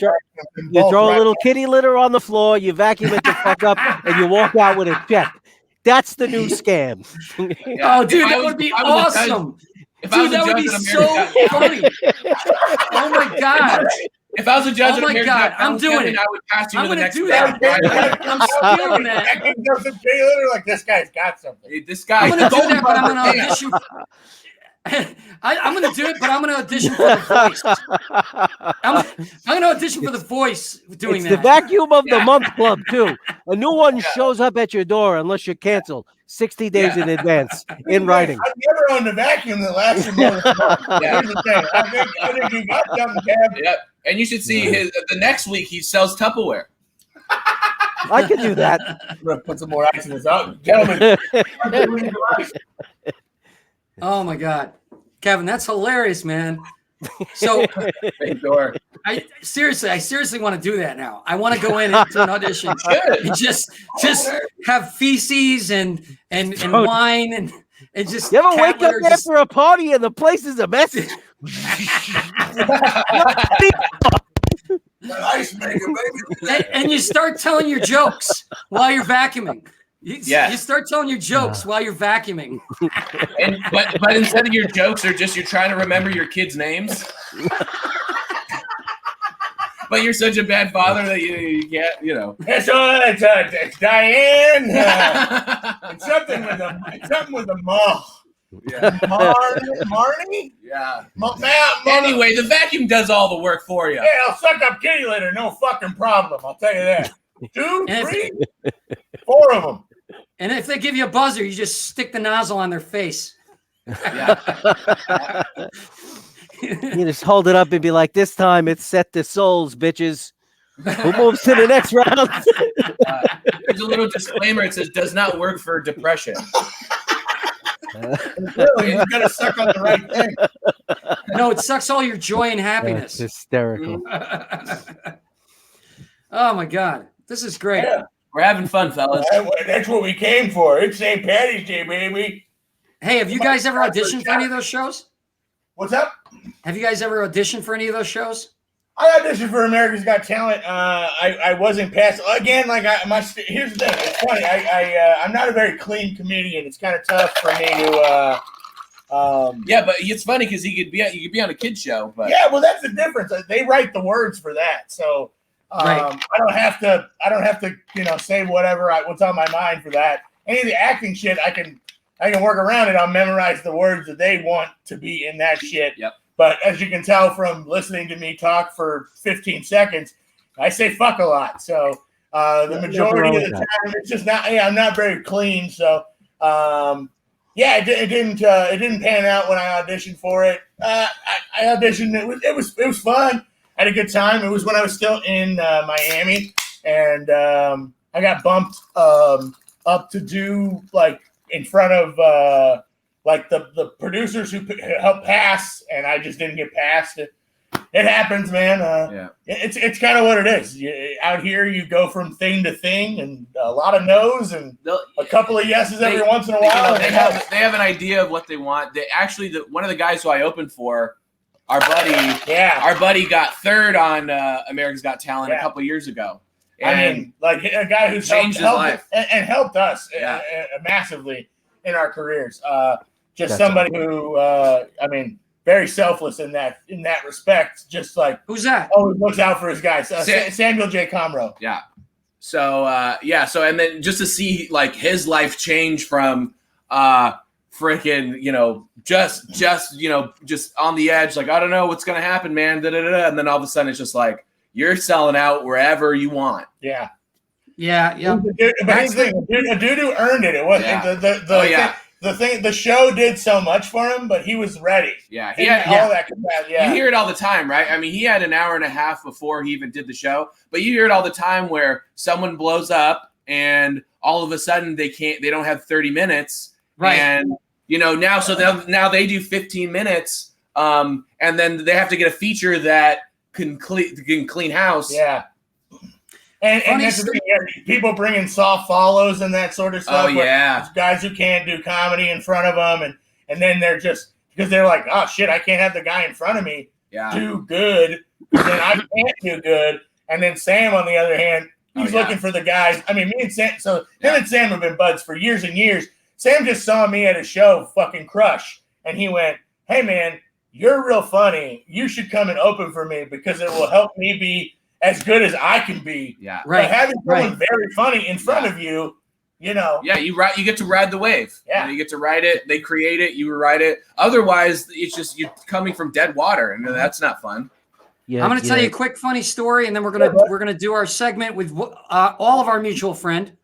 throw a little kitty litter on the floor, you vacuum it the fuck up, and you walk out with a check. That's the new scam. Oh, dude, that would be awesome. Dude, that would be so funny. Oh my God. If I was a judge, Oh my God, I'm doing it. I would pass you I'm to the gonna next do round. that. I'm stealing that. Like, this guy's got something. Hey, this guy. I'm gonna do that, but I'm gonna audition. I'm gonna do it, but I'm gonna audition for the voice. I'm gonna audition for the voice doing It's that. the vacuum of the month club too. A new one shows up at your door unless you cancel 60 days in advance in writing. I've never owned a vacuum that lasted more than a month. Here's the thing. I think you got something, Kev. Yep. And you should see the next week he sells Tupperware. I could do that. I'm gonna put some more ice in this. Gentlemen. Oh my God, Kevin, that's hilarious, man. So I seriously want to do that now. I want to go in into an audition and just have feces and wine and just. You ever wake up after a party and the place is a mess? Ice maker, baby. And you start telling your jokes while you're vacuuming. You start telling your jokes while you're vacuuming. But instead of your jokes are just you're trying to remember your kids' names. But you're such a bad father that you can't, It's Diane. It's something with a ma. Yeah. Marnie? Yeah. Anyway, Anyway, the vacuum does all the work for you. yeah, I'll suck up kitty litter, no fucking problem. I'll tell you that. 2, 3, 4 of them. And if they give you a buzzer, you just stick the nozzle on their face. Yeah. You just hold it up and be like, this time it's set to souls, bitches. Who moves to the next round? There's a little disclaimer. It says does not work for depression. Really, you gotta suck on the right thing. No, it sucks all your joy and happiness. That's hysterical. Oh my God, this is great. Yeah. We're having fun, fellas. That's what we came for. It's St. Patty's Day, baby. Hey, have you guys ever auditioned for any of those shows? What's up? Have you guys ever auditioned for any of those shows? I auditioned for America's Got Talent. I wasn't passed again. Here's the thing. It's funny. I'm not a very clean comedian. It's kind of tough for me to. Yeah, but it's funny because you could be on a kid show. But yeah, well, that's the difference. They write the words for that, so Right. I don't have to say what's on my mind for that. Any of the acting shit, I can work around it. I'll memorize the words that they want to be in that shit. Yep. But as you can tell from listening to me talk for 15 seconds, I say fuck a lot. So the majority of the time, it's just not. Yeah, I'm not very clean. So it didn't pan out when I auditioned for it. I auditioned. It was fun. I had a good time. It was when I was still in Miami, and I got bumped up to do in front of the producers who helped pass, and I just didn't get past it. It happens, man. It's kind of what it is. Out here, you go from thing to thing, and a lot of no's and a couple of yeses every once in a while. They have an idea of what they want. They actually, one of the guys who I opened for, our buddy got third on America's Got Talent a couple of years ago. And a guy who's changed his life and helped us massively in our careers. Somebody who, very selfless in that respect. Just like who's that? Always looks out for his guys. Samuel J. Comroe. Yeah. So and then just to see his life change from freaking just on the edge, I don't know what's gonna happen, man. And then all of a sudden it's just you're selling out wherever you want. Yeah. Yeah. But here's the thing, a dude who earned it. It wasn't the show did so much for him, but he was ready. Yeah, all that. Yeah, you hear it all the time, right? I mean, he had an hour and a half before he even did the show, but you hear it all the time where someone blows up and all of a sudden they don't have 30 minutes, right? And now they do 15 minutes, and then they have to get a feature that can clean house. Yeah. And that's the thing, people bringing soft follows and that sort of stuff. Oh, yeah. Guys who can't do comedy in front of them. And then they're just, because they're like, oh, shit, I can't have the guy in front of me do good. Then I can't do good. And then Sam, on the other hand, he's looking for the guys. I mean, me and Sam, him and Sam have been buds for years and years. Sam just saw me at a show fucking crush. And he went, hey, man, you're real funny. You should come and open for me because it will help me be as good as I can be. Yeah. But having someone very funny in front of you, you know. Yeah, you get to ride the wave. Yeah. You get to ride it. They create it. You write it. Otherwise, it's just you're coming from dead water, and that's not fun. Yeah, I'm going to tell you a quick funny story, and then we're gonna do our segment with all of our mutual friend,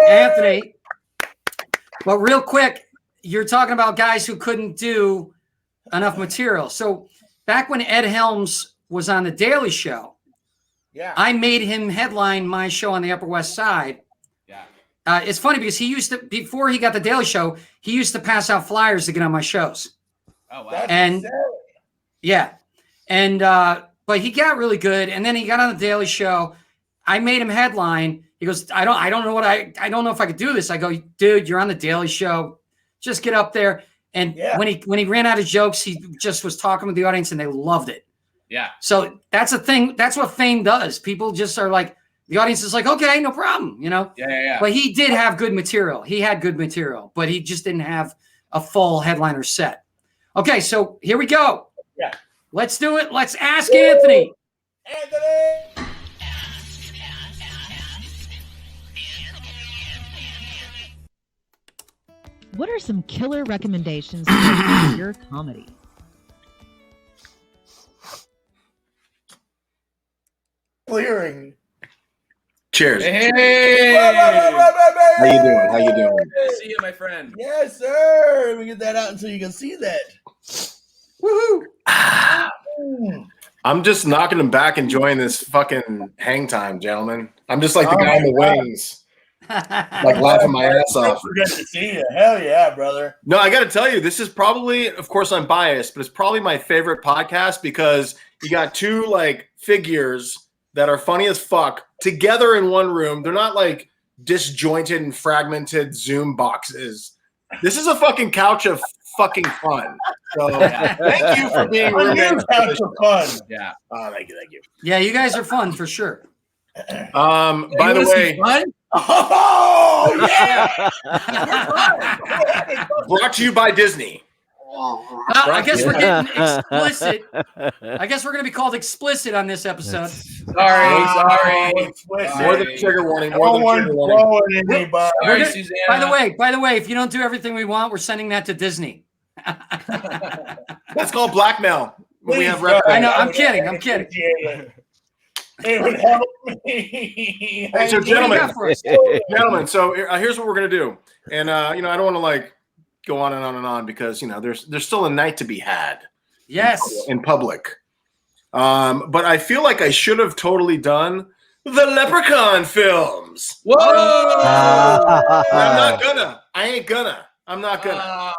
Anthony. But real quick, you're talking about guys who couldn't do enough material. So back when Ed Helms was on the Daily Show, I made him headline my show on the Upper West Side. Yeah, it's funny because he used to, before he got the Daily Show, he used to pass out flyers to get on my shows. Oh wow! And but he got really good, and then he got on the Daily Show. I made him headline. He goes, I don't know if I could do this. I go, dude, you're on the Daily Show. Just get up there. And when he ran out of jokes, he just was talking with the audience, and they loved it. Yeah. So that's a thing. That's what fame does. People just are like, the audience is like, okay, no problem, you know? Yeah. But he did have good material. He had good material, but he just didn't have a full headliner set. Okay, so here we go. Yeah. Let's do it. Let's ask Anthony. Anthony! What are some killer recommendations for your comedy? Clearing. Cheers. Hey! How you doing? How you doing? See you, my friend. Yes, sir. Let me get that out until you can see that. Woohoo! I'm just knocking them back, enjoying this fucking hang time, gentlemen. I'm just like the guy in the wings, like laughing my ass off. Good to see you. Hell yeah, brother. No, I got to tell you, this is probably, of course, I'm biased, but it's probably my favorite podcast because you got two like figures that are funny as fuck together in one room. They're not like disjointed and fragmented Zoom boxes. This is a fucking couch of fucking fun. So thank you for being couch of fun. Yeah. Thank you. Yeah, you guys are fun for sure. By the way, oh yeah. brought to you by Disney. I guess we're getting explicit. I guess we're going to be called explicit on this episode. Sorry. More than a trigger warning. More than a trigger warning. Sorry, Susanna. By the way, if you don't do everything we want, we're sending that to Disney. That's called blackmail. We have I know. I'm kidding. It would help me. Hey, so gentlemen. So here's what we're gonna do, and I don't want to like go on and on and on because there's still a night to be had. Yes, in public. But I feel like I should have totally done the Leprechaun films. Whoa! I'm not gonna. I'm not gonna.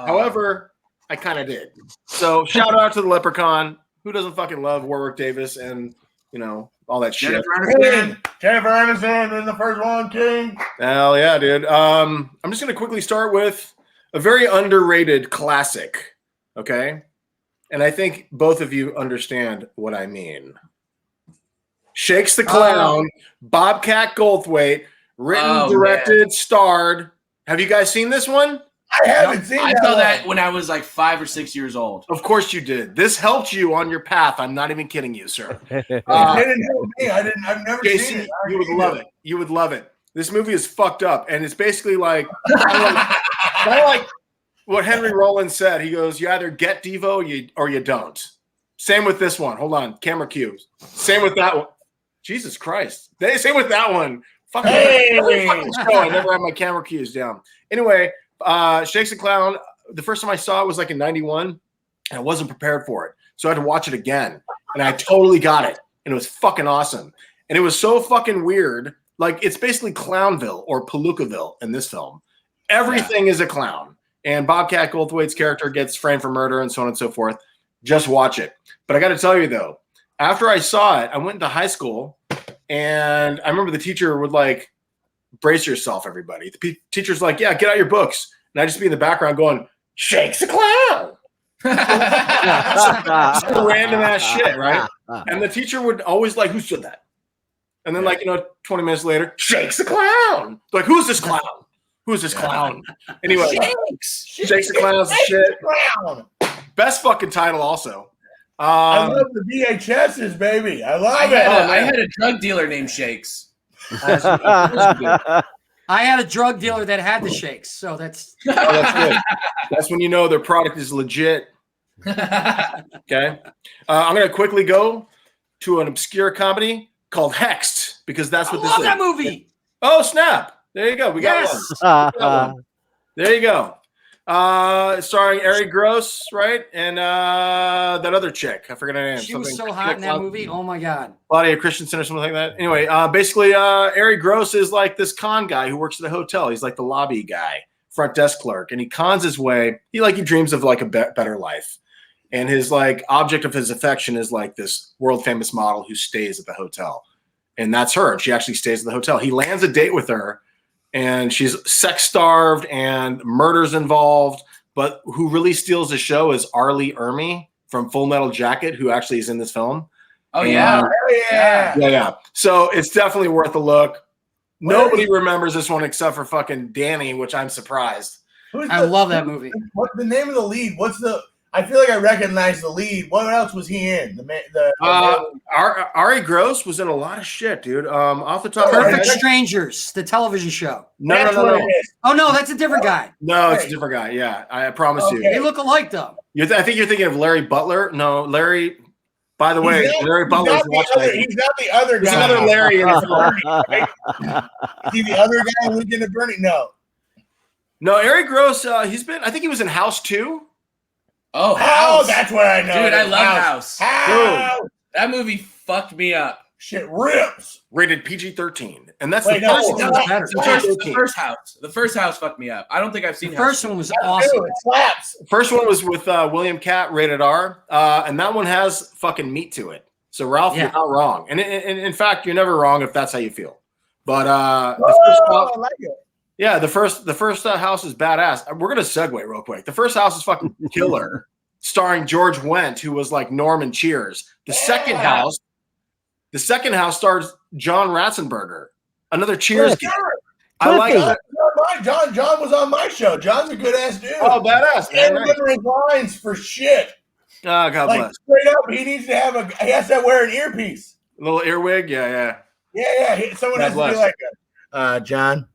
However, I kind of did. So shout out to the Leprechaun. Who doesn't fucking love Warwick Davis and all that shit? Jennifer Aniston in the first one, King. Hell yeah, dude. I'm just gonna quickly start with a very underrated classic. Okay, and I think both of you understand what I mean. Shakes the Clown, Bobcat Goldthwait, written, directed, starred. Have you guys seen this one? I haven't seen I saw that when I was like 5 or 6 years old. Of course you did. This helped you on your path. I'm not even kidding you, sir. It didn't help me. I've never seen it. You would love it. You would love it. This movie is fucked up, and it's basically like kind of like what Henry Rollins said. He goes, "You either get Devo or you don't." Same with this one. Hold on, camera cues. Same with that one. Jesus Christ. Same with that one. Fucking show. I never have my camera cues down. Anyway. Shakes the Clown, the first time I saw it was like in 91, and I wasn't prepared for it. So I had to watch it again, and I totally got it, and it was fucking awesome. And it was so fucking weird. Like, it's basically Clownville or Palookaville in this film. Everything is a clown, and Bobcat Goldthwait's character gets framed for murder and so on and so forth. Just watch it. But I got to tell you, though, after I saw it, I went into high school, and I remember the teacher would like, brace yourself, everybody. The teacher's like, yeah, get out your books. And I just be in the background going, Shakes the Clown. Some random ass shit, right? And the teacher would always like, who said that? And then 20 minutes later, Shakes the Clown. Like, who's this clown? Who's this clown? Anyway, Shakes. the Clown's the shit. Clown. Best fucking title also. I love the VHSs, baby. I love it. I had a drug dealer named Shakes. I had a drug dealer that had the shakes, so that's that's good. That's when you know their product is legit. Okay. I'm going to quickly go to an obscure comedy called Hexed because that's what I this love is. that movie. Oh, snap. There you go. We got one. We got one. There you go. Starring Ari Gross, right? And that other chick. I forget her name. She was so hot in that movie. Oh, my God. Claudia Christensen or something like that. Anyway, basically, Ari Gross is like this con guy who works at a hotel. He's like the lobby guy, front desk clerk, and he cons his way. He dreams of like a better life. And his like object of his affection is like this world famous model who stays at the hotel. And that's her. She actually stays at the hotel. He lands a date with her and she's sex starved and murder's involved. But who really steals the show is Arlie Ermy from Full Metal Jacket, who actually is in this film. Oh, yeah. Yeah. So it's definitely worth a look. Nobody remembers this one except for fucking Danny, which I'm surprised. I love that movie. What the name of the lead? I feel like I recognize the lead. What else was he in? Ari Gross was in a lot of shit, dude. Off the top of my Perfect head. Strangers, the television show. No. Oh, no, that's a different guy. No, it's a different guy. Yeah, I promise you. They look alike, though. I think you're thinking of Larry Butler. No, Larry. By the way, Larry Butler's watching. He's not the other guy. There's another Larry in the Bernie. Right? Is he the other guy in Weekend at Bernie? No, Ari Gross. I think he was in House 2. Oh, House. That's what I know. Dude, I love House. House. That movie fucked me up. Shit rips. Rated PG-13, and that's Wait, the no, first it's one. not. Better. The first house. The first house fucked me up. I don't think I've seen The House. first one was awesome. It slaps. First one was with William Catt, rated R, and that one has fucking meat to it. So Ralph, you're not wrong, and in fact, you're never wrong if that's how you feel. But I like it. yeah, the first house is badass. We're gonna segue real quick. The first house is fucking killer, starring George Wendt, who was like Norm in Cheers. The second house stars John Ratzenberger, another Cheers guy. I like that. John was on my show. John's a good ass dude. Oh, badass, man. And remembering lines for shit. Oh, God Like bless. straight up, he has to wear an earpiece. A little earwig, yeah. Yeah. Someone God has bless. to be like, John,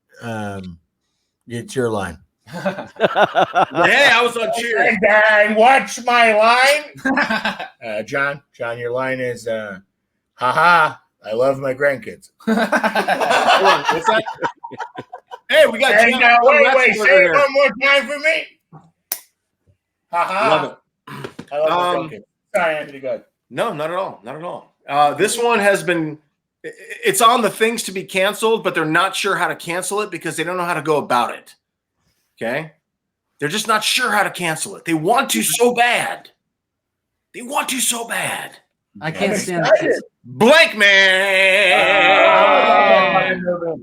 it's your line. Hey, I was on Cheers. And watch my line. John, your line is, haha, I love my grandkids. Hold on, what's that? Hey, we got And John wait, say here. it one more time for me. Haha. Love it. I love my grandkids. Sorry, Anthony, go ahead. No, not at all. This one has been. It's on the things to be canceled, but they're not sure how to cancel it because they don't know how to go about it. Okay, they're just not sure how to cancel it. They want to so bad. I can't stand it. Blank Man.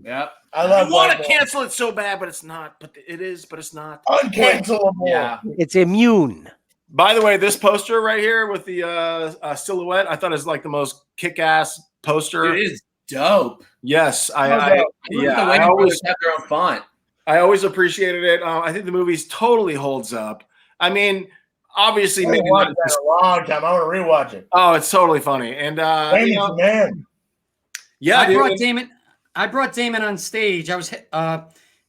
Yep. I love I want Blank to Man. cancel it so bad, but it's not. But it is, but it's not. Uncancelable. Yeah. It's immune. By the way, this poster right here with the silhouette, I thought is like the most kick-ass poster. It is dope. Yes, The way I they always have their own font. I always appreciated it. I think the movie's totally holds up. I mean, obviously, I maybe watched not. that a long time. I want to rewatch it. Oh, it's totally funny. And Damon, man. yeah, I dude, brought Damon on stage. I was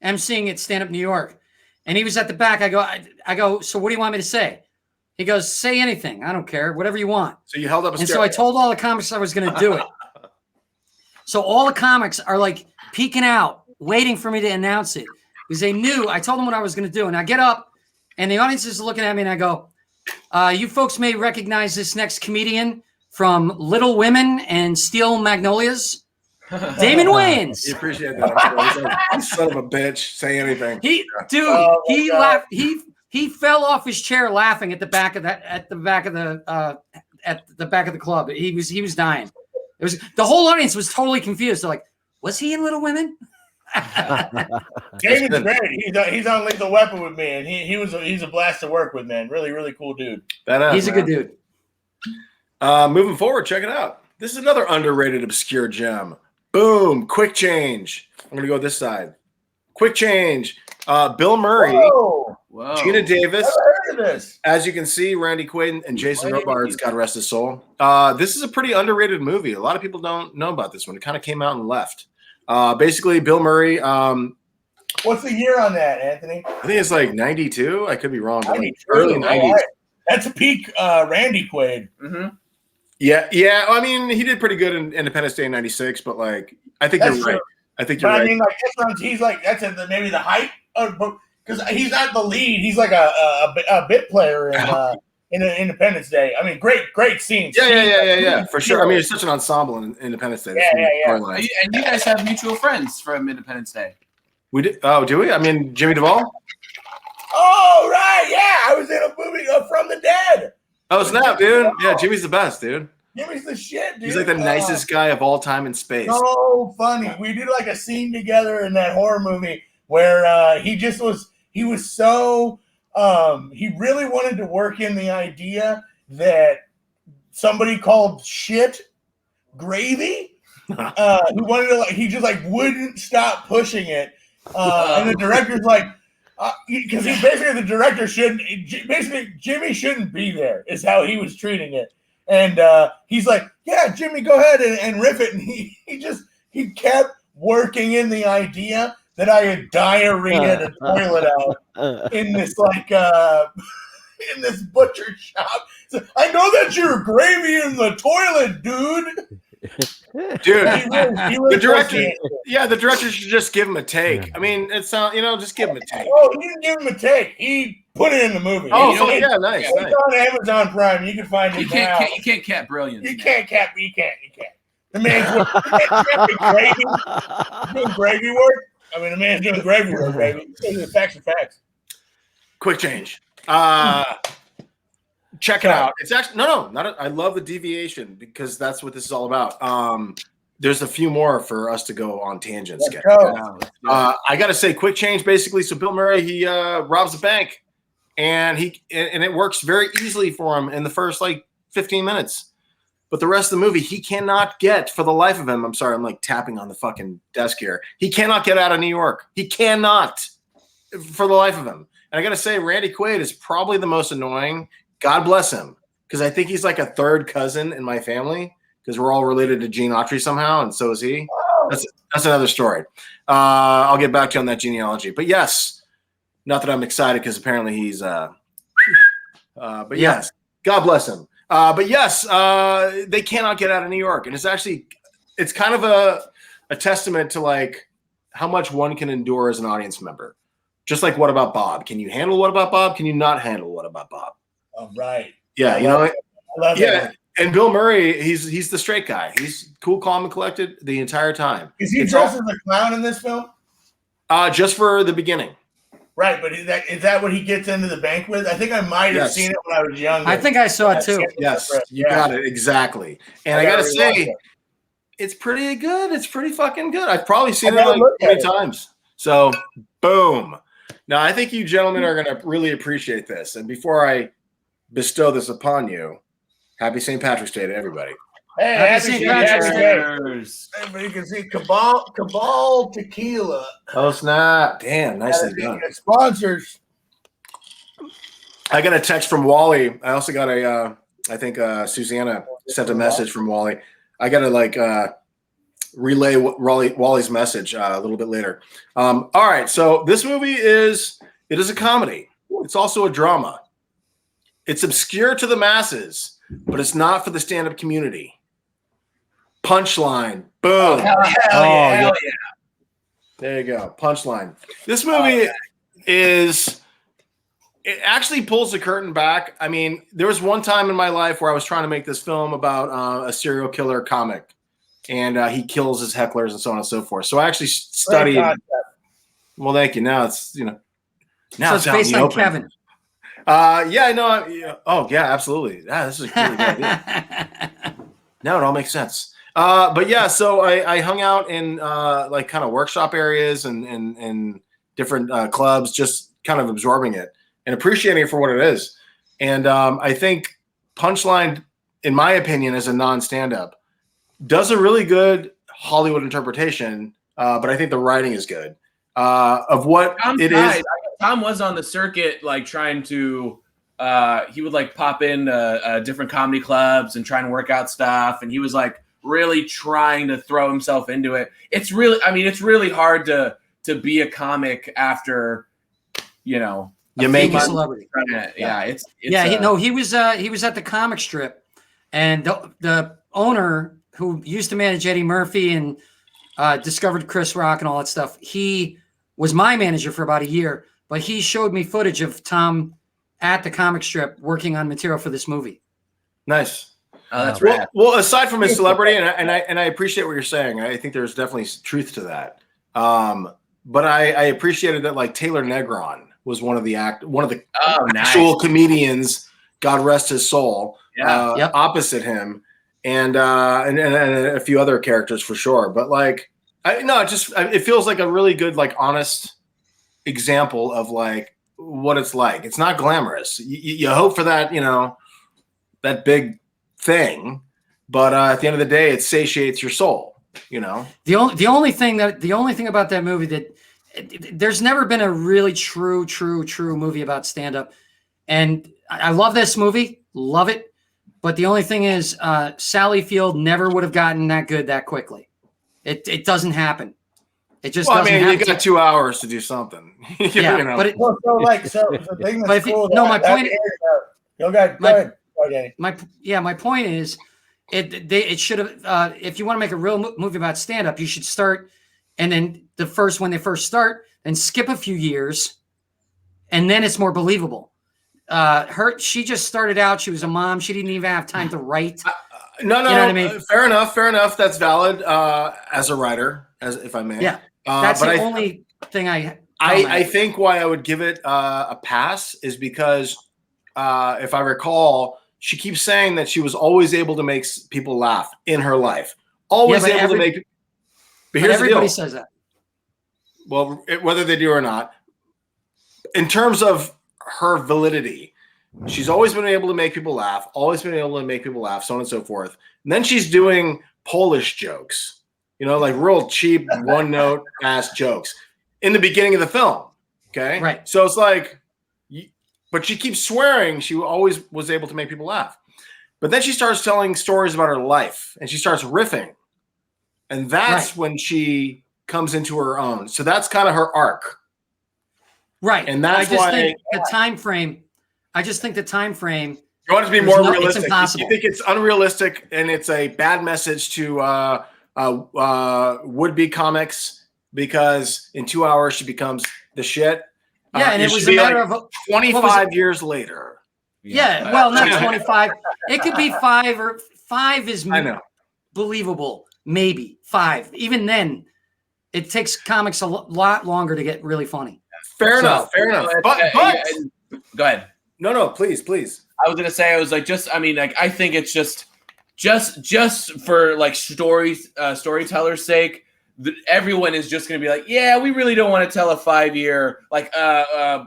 emceeing at Stand Up New York, and he was at the back. I go. So what do you want me to say? He goes, say anything. I don't care. Whatever you want. so you held up a And so I stereo. told all the comics I was going to do it. So all the comics are like peeking out, waiting for me to announce it because they knew. I told them what I was going to do, and I get up, and the audience is looking at me, and I go, "You folks may recognize this next comedian from Little Women and Steel Magnolias, Damon Wayans." You appreciate that. I'm sure. You son of a bitch. Say anything. He God. laughed. He fell off his chair laughing at the back of the club. He was dying. It was the whole audience was totally confused. They're like, was he in Little Women? Damon's great. He's on Lethal Weapon with me, and he's a blast to work with, man. Really, really cool dude. He's a good dude. Moving forward, check it out. This is another underrated, obscure gem. Boom, Quick Change. I'm gonna go this side. Quick Change. Bill Murray, Whoa. Gina Davis. Never heard of this. As you can see, Randy Quaid and Jason Robards, God rest his soul. This is a pretty underrated movie. A lot of people don't know about this one. It kind of came out and left. Basically, Bill Murray. What's the year on that, Anthony? I think it's like 92. I could be wrong. But like 92. early 90s. Right. That's a peak Randy Quaid. Mm-hmm. Yeah. I mean, he did pretty good in Independence Day in 96, but like, I think That's you're right. true. I think you're But right. I mean, like, he's like, that's maybe the height of, because he's not the lead. He's like a bit player in Independence Day. I mean, great scenes. Yeah, for sure. I mean, it's such an ensemble in Independence Day. Yeah. And you guys have mutual friends from Independence Day. We did. Oh, do we? I mean, Jimmy Duvall. Oh, right. Yeah. I was in a movie From the Dead. Oh, snap, dude. Yeah, Jimmy's the best, dude. Jimmy's the shit, dude. He's like the nicest guy of all time in space. So funny. We did like a scene together in that horror movie where he was so he really wanted to work in the idea that somebody called shit gravy. Who wanted to he just like wouldn't stop pushing it. And the director's like, because the director Jimmy shouldn't be there, is how he was treating it. And he's like, yeah, Jimmy, go ahead and riff it. And he kept working in the idea that I had diarrhea to toilet out in this in this butcher shop. So, I know that you're gravy in the toilet, dude. Dude, the the director should just give him a take. I mean, it's just give him a take. Oh, he didn't give him a take. He put it in the movie. Nice. It's on Amazon Prime. You can find it now. You can't cap brilliance. You can't. The man's doing gravy work. I mean, the man's doing gravy work, baby. The facts are facts. Quick change. Check it out. It's actually I love the deviation because that's what this is all about. There's a few more for us to go on tangents. I got to say, quick change. Basically, so Bill Murray he robs a bank, and it works very easily for him in the first 15 minutes. But the rest of the movie, he cannot get for the life of him. I'm sorry, I'm like tapping on the fucking desk here. He cannot get out of New York. He cannot for the life of him. And I got to say, Randy Quaid is probably the most annoying. God bless him, because I think he's like a third cousin in my family because we're all related to Gene Autry somehow, and so is he. That's another story. I'll get back to you on that genealogy. But yes, not that I'm excited because apparently he's but yes, God bless him. But yes, they cannot get out of New York. And it's kind of a testament to how much one can endure as an audience member. Just like What About Bob? Can you handle What About Bob? Can you not handle What About Bob? Oh, right. Yeah, I love it. And Bill Murray, he's the straight guy. He's cool, calm, and collected the entire time. Is he dressed as a clown in this film? Just for the beginning. Right, but is that what he gets into the bank with? I think I might have seen it when I was younger. I think I saw it too. Yes, you got it exactly. And I gotta say, it's pretty good. It's pretty fucking good. I've probably seen it 20 times. So, boom. Now, I think you gentlemen are going to really appreciate this. And before I bestow this upon you, happy St. Patrick's Day to everybody. Hey, happy St. Patrick's Day. Everybody can see Cabal Tequila. Oh, snap. Damn, nicely done. Sponsors. I got a text from Wally. I also got I think Susanna sent a message from Wally. I got to relay Wally's message a little bit later. All right, so this movie is a comedy. It's also a drama. It's obscure to the masses, but it's not for the stand-up community. Punchline. Boom. Hell yeah. There you go. Punchline. This movie it actually pulls the curtain back. I mean, there was one time in my life where I was trying to make this film about a serial killer comic, and he kills his hecklers and so on and so forth. So I actually studied. Well, thank you. Now it's now it's based on Kevin. Yeah, I know. Oh, yeah, absolutely. Yeah, this is a really good idea. Now it all makes sense. But yeah, so I hung out in kind of workshop areas and different clubs, just kind of absorbing it and appreciating it for what it is. And I think Punchline, in my opinion, as a non-stand-up, does a really good Hollywood interpretation, but I think the writing is good. of what Tom it tried. is. Tom was on the circuit, like trying to. He would like pop in different comedy clubs and try and work out stuff, and he was like really trying to throw himself into it. It's really, I mean, it's really hard to be a comic after, you know, You make a it. celebrity. He was at the comic strip, and the owner who used to manage Eddie Murphy and discovered Chris Rock and all that stuff. He was my manager for about a year, but he showed me footage of Tom at the comic strip working on material for this movie. Nice. Oh, that's rad. Well, aside from his celebrity, and I appreciate what you're saying. I think there's definitely truth to that. But I appreciated that like Taylor Negron was one of the actual comedians, God rest his soul, opposite him, and a few other characters for sure. But like, it feels like a really good, like, honest example of like what it's like. It's not glamorous. You hope for that, you know, that big thing, but at the end of the day, it satiates your soul. You know, the only thing about that movie that there's never been a really true movie about stand-up, and I love this movie, love it, but the only thing is Sally Field never would have gotten that good that quickly. It doesn't happen. It just doesn't happen. You got 2 hours to do something. Yeah, you know. but the thing that's cool. My point. Go ahead. My point is, it should have. If you want to make a real movie about stand-up, you should start, and then when they first start, and skip a few years, and then it's more believable. She just started out. She was a mom. She didn't even have time to write. No. You know what I mean? Fair enough. That's valid. As a writer, if I may. Yeah. That's the only thing I think why I would give it a pass is because if I recall, she keeps saying that she was always able to make people laugh in her life. Always able to make. But here's everybody the deal. says that. Well, whether they do or not, in terms of her validity, she's always been able to make people laugh. Always been able to make people laugh, so on and so forth. And then she's doing Polish jokes. You know, like real cheap, one-note ass jokes in the beginning of the film. Okay, right. So it's like, but she keeps swearing she always was able to make people laugh. But then she starts telling stories about her life, and she starts riffing, and that's when she comes into her own. So that's kind of her arc, right? And that's I think the time frame. You want it to be more realistic. It's impossible. You think it's unrealistic, and it's a bad message to would-be comics because in 2 hours she becomes the shit. Yeah, and it was a matter of 25 years later. Yeah, well, not 25. It could be 5 or 5 is believable. Maybe 5. Even then, it takes comics a lot longer to get really funny. Fair enough. But go ahead. No, please. I was gonna say, I think it's just for like storyteller's sake. Everyone is just going to be like, yeah, we really don't want to tell a 5-year, like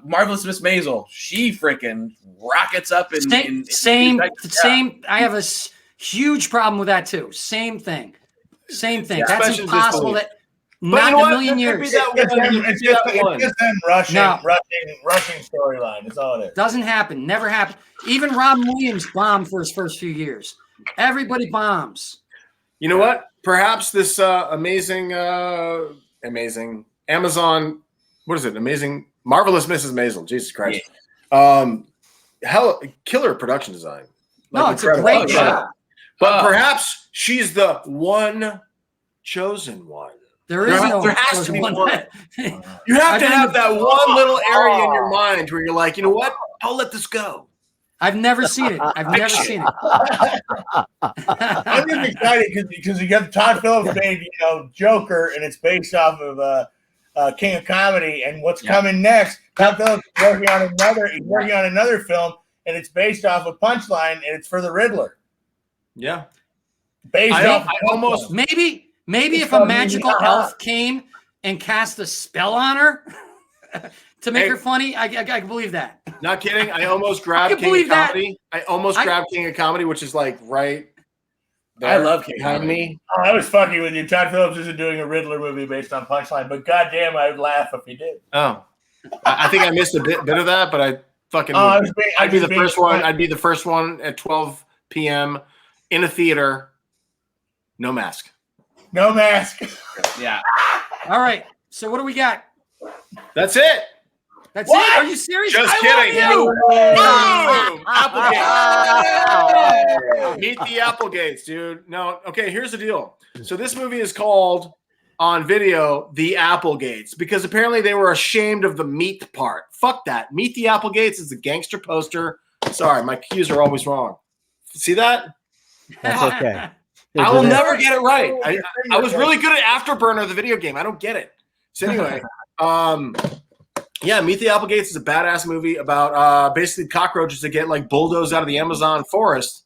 Marvelous Miss Maisel. She freaking rockets up in same. I have a huge problem with that too. Same thing. Yeah. That's impossible. That not in a million years. It's just them rushing storyline. That's all it is. Doesn't happen. Never happened. Even Robin Williams bombed for his first few years. Everybody bombs. You know what? Perhaps this amazing Amazon, what is it? Amazing, Marvelous Mrs. Maisel. Jesus Christ. Killer production design. Like, it's a great show. But perhaps she's the one chosen one. There has to be one. You have to have that one little area in your mind where you're like, you know what? I'll let this go. I've never seen it. I'm just excited because you got Todd Phillips made, Joker, and it's based off of King of Comedy, and what's coming next. Todd Phillips is working on another film, and it's based off of Punchline, and it's for the Riddler. Yeah, maybe if a magical elf came and cast a spell on her. To make her funny, I can believe that. Not kidding. I almost grabbed King of Comedy. I almost grabbed King of Comedy, which is like right I love King behind Comedy. me. Oh, I was fucking with you. Todd Phillips isn't doing a Riddler movie based on Punchline, but goddamn, I would laugh if he did. Oh, I think I missed a bit of that, but I fucking. I'd be the first one. I'd be the first one at 12 p.m. in a theater, no mask. No mask. Yeah. All right. So what do we got? That's it. That's What? it. Are you serious? Just I kidding. love you. Boom! Applegate. Meet the Applegates, dude. No, okay, here's the deal. So this movie is called on video The Applegates because apparently they were ashamed of the meat part. Fuck that. Meet the Applegates is a gangster poster. Sorry, my cues are always wrong. See that? That's okay. I will never get it right. I was really good at Afterburner, the video game. I don't get it. So anyway, yeah, Meet the Applegates is a badass movie about basically cockroaches that get like bulldozed out of the Amazon forest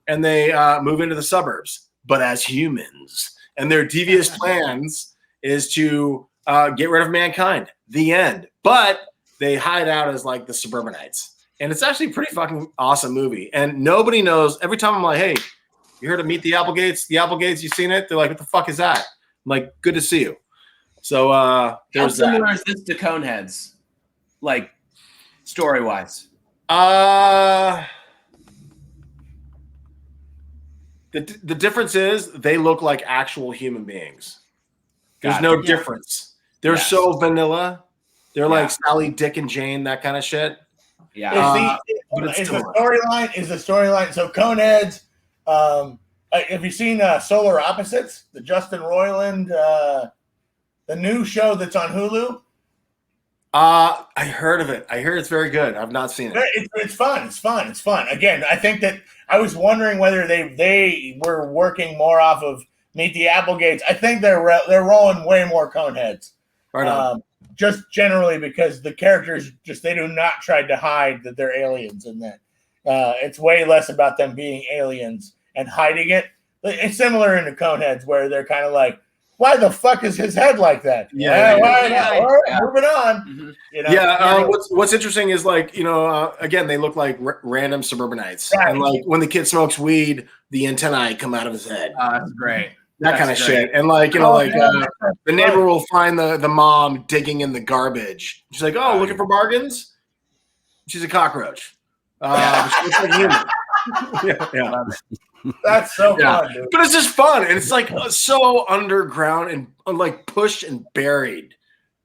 and they move into the suburbs, but as humans. And their devious plans is to get rid of mankind. The end. But they hide out as like the suburbanites. And it's actually a pretty fucking awesome movie. And nobody knows. Every time I'm like, hey, you heard of Meet the Applegates? The Applegates, you seen it? They're like, what the fuck is that? I'm like, good to see you. So How there's similar that. is this to Coneheads? Like, story-wise? The difference is they look like actual human beings. There's Got no it. difference. They're Yes. so vanilla. They're like Yeah. Sally, Dick, and Jane, that kind of shit. Yeah. But it's Is the similar. storyline? So Coneheads. Have you seen Solar Opposites? The Justin Roiland, the new show that's on Hulu. I heard of it. I hear it's very good. I've not seen it. It's fun. It's fun. Again, I think that I was wondering whether they were working more off of Meet the Applegates. I think they're rolling way more Coneheads. Right on. Just generally because the characters they do not try to hide that they're aliens in that. It's way less about them being aliens and hiding it. It's similar in the Coneheads where they're kind of like, why the fuck is his head like that? Yeah. Why not? All right, Yeah. moving on. Mhm. You know? Yeah, what's interesting is like, again, they look like random suburbanites. Right. And like when the kid smokes weed, the antennae come out of his head. That's great. That kind of That's great. shit. And like, the neighbor will find the mom digging in the garbage. She's like, oh, looking for bargains? She's a cockroach. She looks like a human. Yeah. That's so Yeah. fun, dude. But it's just fun. And it's like so underground and like pushed and buried.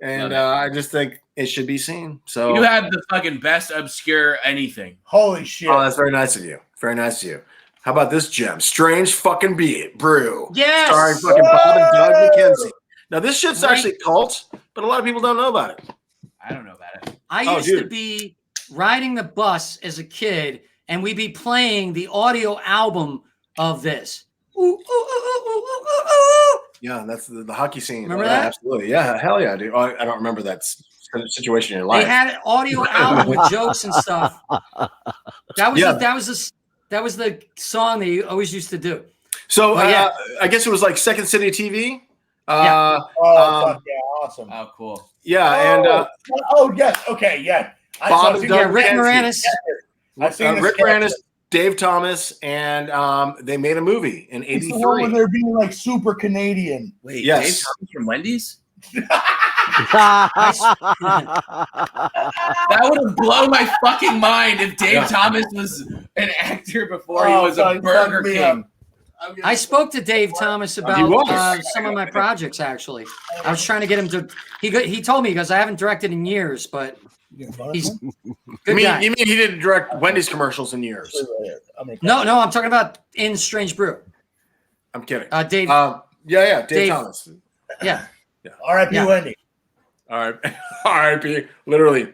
And I just think it should be seen. So You have the fucking best obscure anything. Holy shit. Oh, that's very nice of you. Very nice of you. How about this gem? Strange fucking brew. Yes. Starring fucking Bob and Doug Whoa! McKenzie. Now this shit's Great. actually cult, but a lot of people don't know about it. I don't know about it. I used to dude. be riding the bus as a kid, and we'd be playing the audio album of this. Ooh, ooh, ooh, ooh, ooh, ooh, ooh. Yeah, that's the hockey scene. Remember Yeah, that? absolutely. Yeah, hell yeah, dude. I don't remember that situation in your life. They had an audio album with jokes and stuff. That was Yeah. that was the song they always used to do. So yeah. I guess it was like Second City TV. Yeah. Fuck yeah, awesome. Oh, cool. Yeah, and Yes, okay, yeah. Bob and Yeah, Doug Rick McKenzie. Moranis. I've seen this Rick sketch. Moranis, Dave Thomas, and they made a movie in It's the one when '83. they're being like super Canadian. Wait, Yes. Dave Thomas from Wendy's? That would have blown my fucking mind if Dave Yeah. Thomas was an actor before he Oh, was fuck, a Burger fuck me King. I spoke to Dave Thomas He about was. some of my projects. Actually, I was trying to get him to. He told me, he goes, I haven't directed in years, but he's good guy. You mean he didn't direct Wendy's commercials in years? No, I'm talking about in Strange Brew. I'm kidding. Dave. Dave Dave- Thomas. Yeah. R.I.P. Yeah. Wendy. All right, R.I.P. Literally.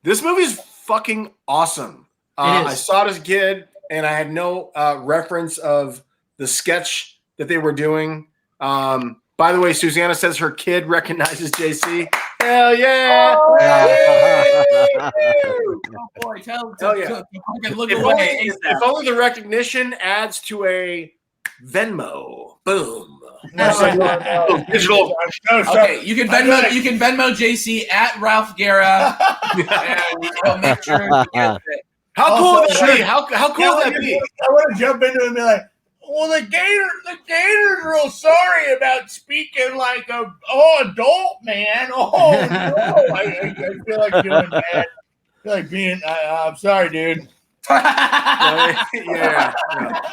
This movie's fucking awesome. It is. I saw it as a kid, and I had no reference of the sketch that they were doing. By the way, Susanna says her kid recognizes JC. Hell yeah! Oh, boy, tell Hell yeah. fucking look If away. only, if only the recognition adds to a Venmo. Boom. No, Digital. Okay, you can Venmo JC at Ralph Guerra, and he'll make sure he gets it. How cool Also, would that be? How cool would that be? I want to jump into it and be like, well, the Gator's real sorry about speaking like a adult man. Oh no, I feel like doing that. I feel like being. I'm sorry, dude. Yeah.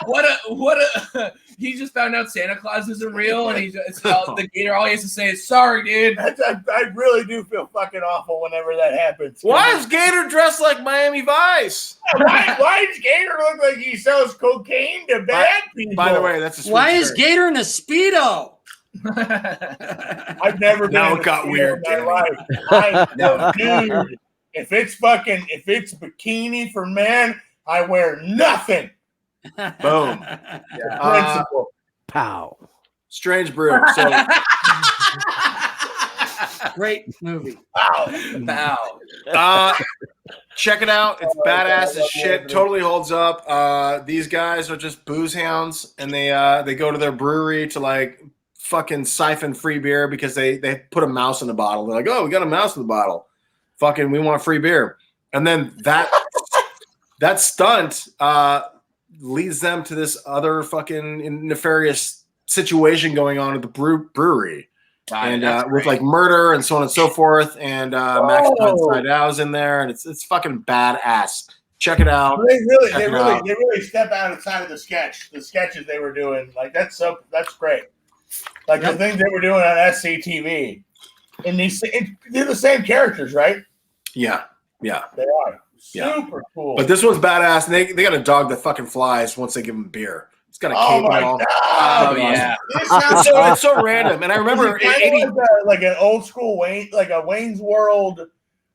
What a he just found out Santa Claus isn't real, and the Gator all he has to say is sorry, dude. I really do feel fucking awful whenever that happens. Why is Gator dressed like Miami Vice? Why does Gator look like he sells cocaine to bad people? By the way, that's a sweet Why is shirt. Gator in a Speedo? I've never been. Now in it got a weird, in my life. No. Dude, if it's bikini for men, I wear nothing. Boom. Principle. Pow. Strange Brew. So Great movie. Wow. check it out. It's badass as shit. Totally holds up. These guys are just booze hounds, and they go to their brewery to like fucking siphon free beer because they put a mouse in the bottle. They're like, oh, we got a mouse in the bottle. Fucking, we want free beer. And then that stunt leads them to this other fucking nefarious situation going on at the brewery. And with like murder and so on and so forth. And Max Sydow's in there, and it's fucking badass. Check it out. They really step outside of the sketch. The sketches they were doing, like that's great. Like the things they were doing on SCTV, and they're the same characters, right? Yeah. They are super cool. But this one's badass, and they got to dog the fucking flies once they give them beer. It's got a cape and all. Oh yeah. It's so random. And I remember in 80 like an old school Wayne, like a Wayne's World,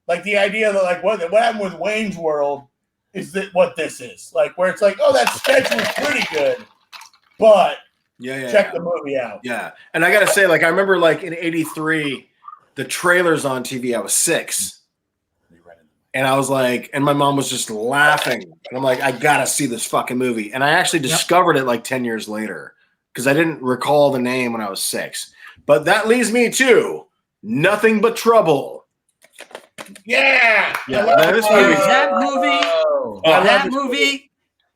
like the idea that like what happened with Wayne's World is that what this is like, where it's like, oh, that sketch was pretty good, but check the movie out. Yeah, and I gotta say, like I remember, like in '83, the trailers on TV. I was 6. And I was like, and my mom was just laughing. And I'm like, I gotta see this fucking movie. And I actually discovered it like 10 years later because I didn't recall the name when I was 6. But that leads me to Nothing But Trouble. Yeah.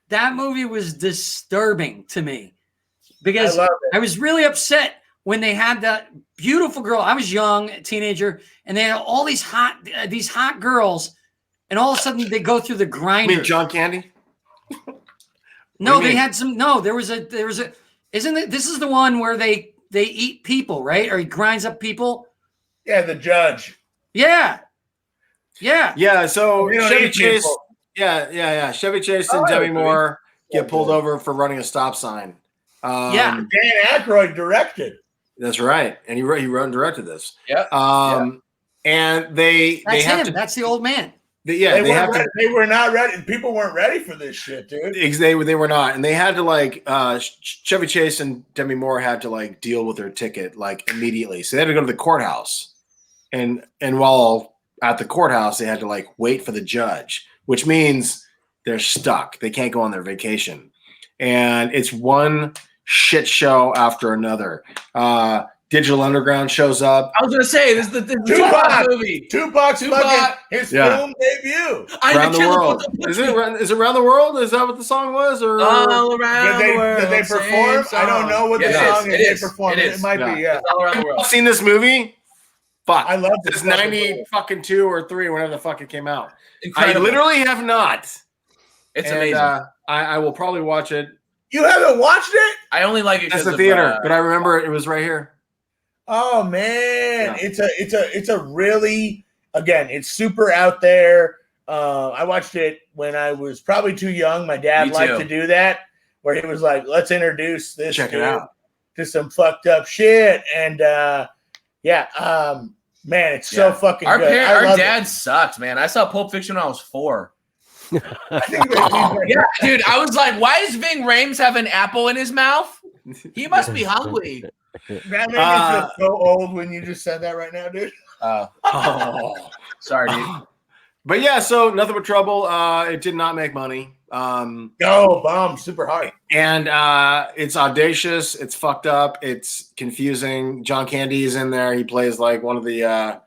That movie was disturbing to me because I was really upset when they had that beautiful girl. I was young, teenager, and they had all these hot girls. And all of a sudden, they go through the grinder. You mean John Candy? No, they had some. No, there was a. Isn't it? This is the one where they eat people, right? Or he grinds up people. Yeah, the judge. Yeah. So Chevy Chase. Yeah. Chevy Chase and Demi Moore get pulled over for running a stop sign. Dan Aykroyd directed. That's right, and he wrote and directed this. Yeah. And they have him. That's the old man. They were not ready. People weren't ready for this shit, dude. They were not, and they had to like Chevy Chase and Demi Moore had to like deal with their ticket like immediately. So they had to go to the courthouse, and while at the courthouse, they had to like wait for the judge, which means they're stuck. They can't go on their vacation, and it's one shit show after another. Digital Underground shows up. I was gonna say this is the Tupac movie. Tupac's fucking his film debut. Around the World. Is it Around the World? Is that what the song was? Or all around the world? Did they perform? I don't know what the song is. They performed. It might be. Yeah. All around the world. I've seen this movie. Fuck. I love this. It's 92 or 3, whenever the fuck it came out. Incredible. I literally have not. It's amazing. I will probably watch it. You haven't watched it? I only like it because the theater, but I remember it was right here. Oh man, it's a really, again, it's super out there. I watched it when I was probably too young. My dad liked to do that, where he was like, "Let's introduce this to some fucked up shit." And man, it's so fucking good. Our dad sucked, man. I saw Pulp Fiction when I was 4. Dude, I was like, "Why does Ving Rhames have an apple in his mouth? He must be hungry." That made me feel so old when you just said that right now, dude. Sorry, dude. But yeah, so Nothing But Trouble. It did not make money. Super hard. And it's audacious. It's fucked up. It's confusing. John Candy is in there. He plays like one of the, I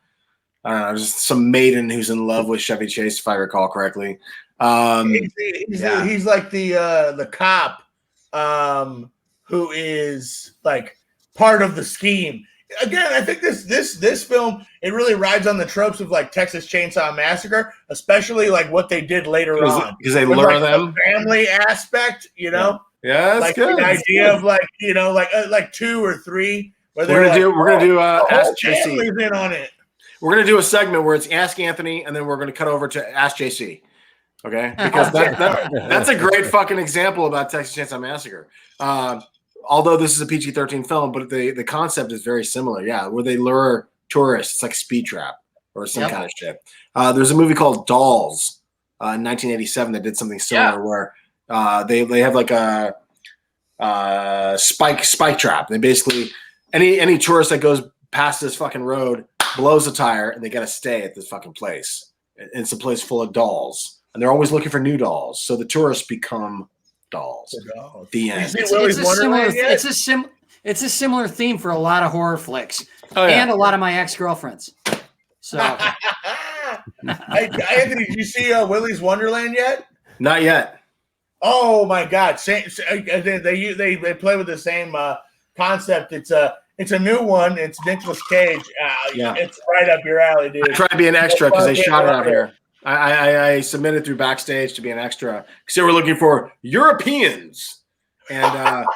don't know, just some maiden who's in love with Chevy Chase, if I recall correctly. He's like the cop who is like part of the scheme. Again, I think this film, it really rides on the tropes of like Texas Chainsaw Massacre, especially like what they did later on. Because they With, lure like, them. the family aspect, you know? Yeah, that's like good. the idea of like, you know, like 2 or 3 where We're gonna do the Ask whole JC. family's in on it. We're gonna do a segment where it's Ask Anthony, and then we're gonna cut over to Ask JC. Okay, because that's a great fucking example about Texas Chainsaw Massacre. Although this is a PG-13 film, but the concept is very similar. Yeah, where they lure tourists. It's like a speed trap or some kind of shit. There's a movie called Dolls in 1987 that did something similar where they have like a spike trap. They basically any tourist that goes past this fucking road blows a tire, and they got to stay at this fucking place. It's a place full of dolls, and they're always looking for new dolls. So the tourists become dolls. The end. It's a similar theme for a lot of horror flicks and a lot of my ex-girlfriends. So, Anthony, did you see Willy's Wonderland yet? Not yet. Oh my God! They play with the same concept. It's a new one. It's Nicolas Cage. It's right up your alley, dude. I tried to be an extra because they shot it out here. I submitted through Backstage to be an extra because they were looking for Europeans, and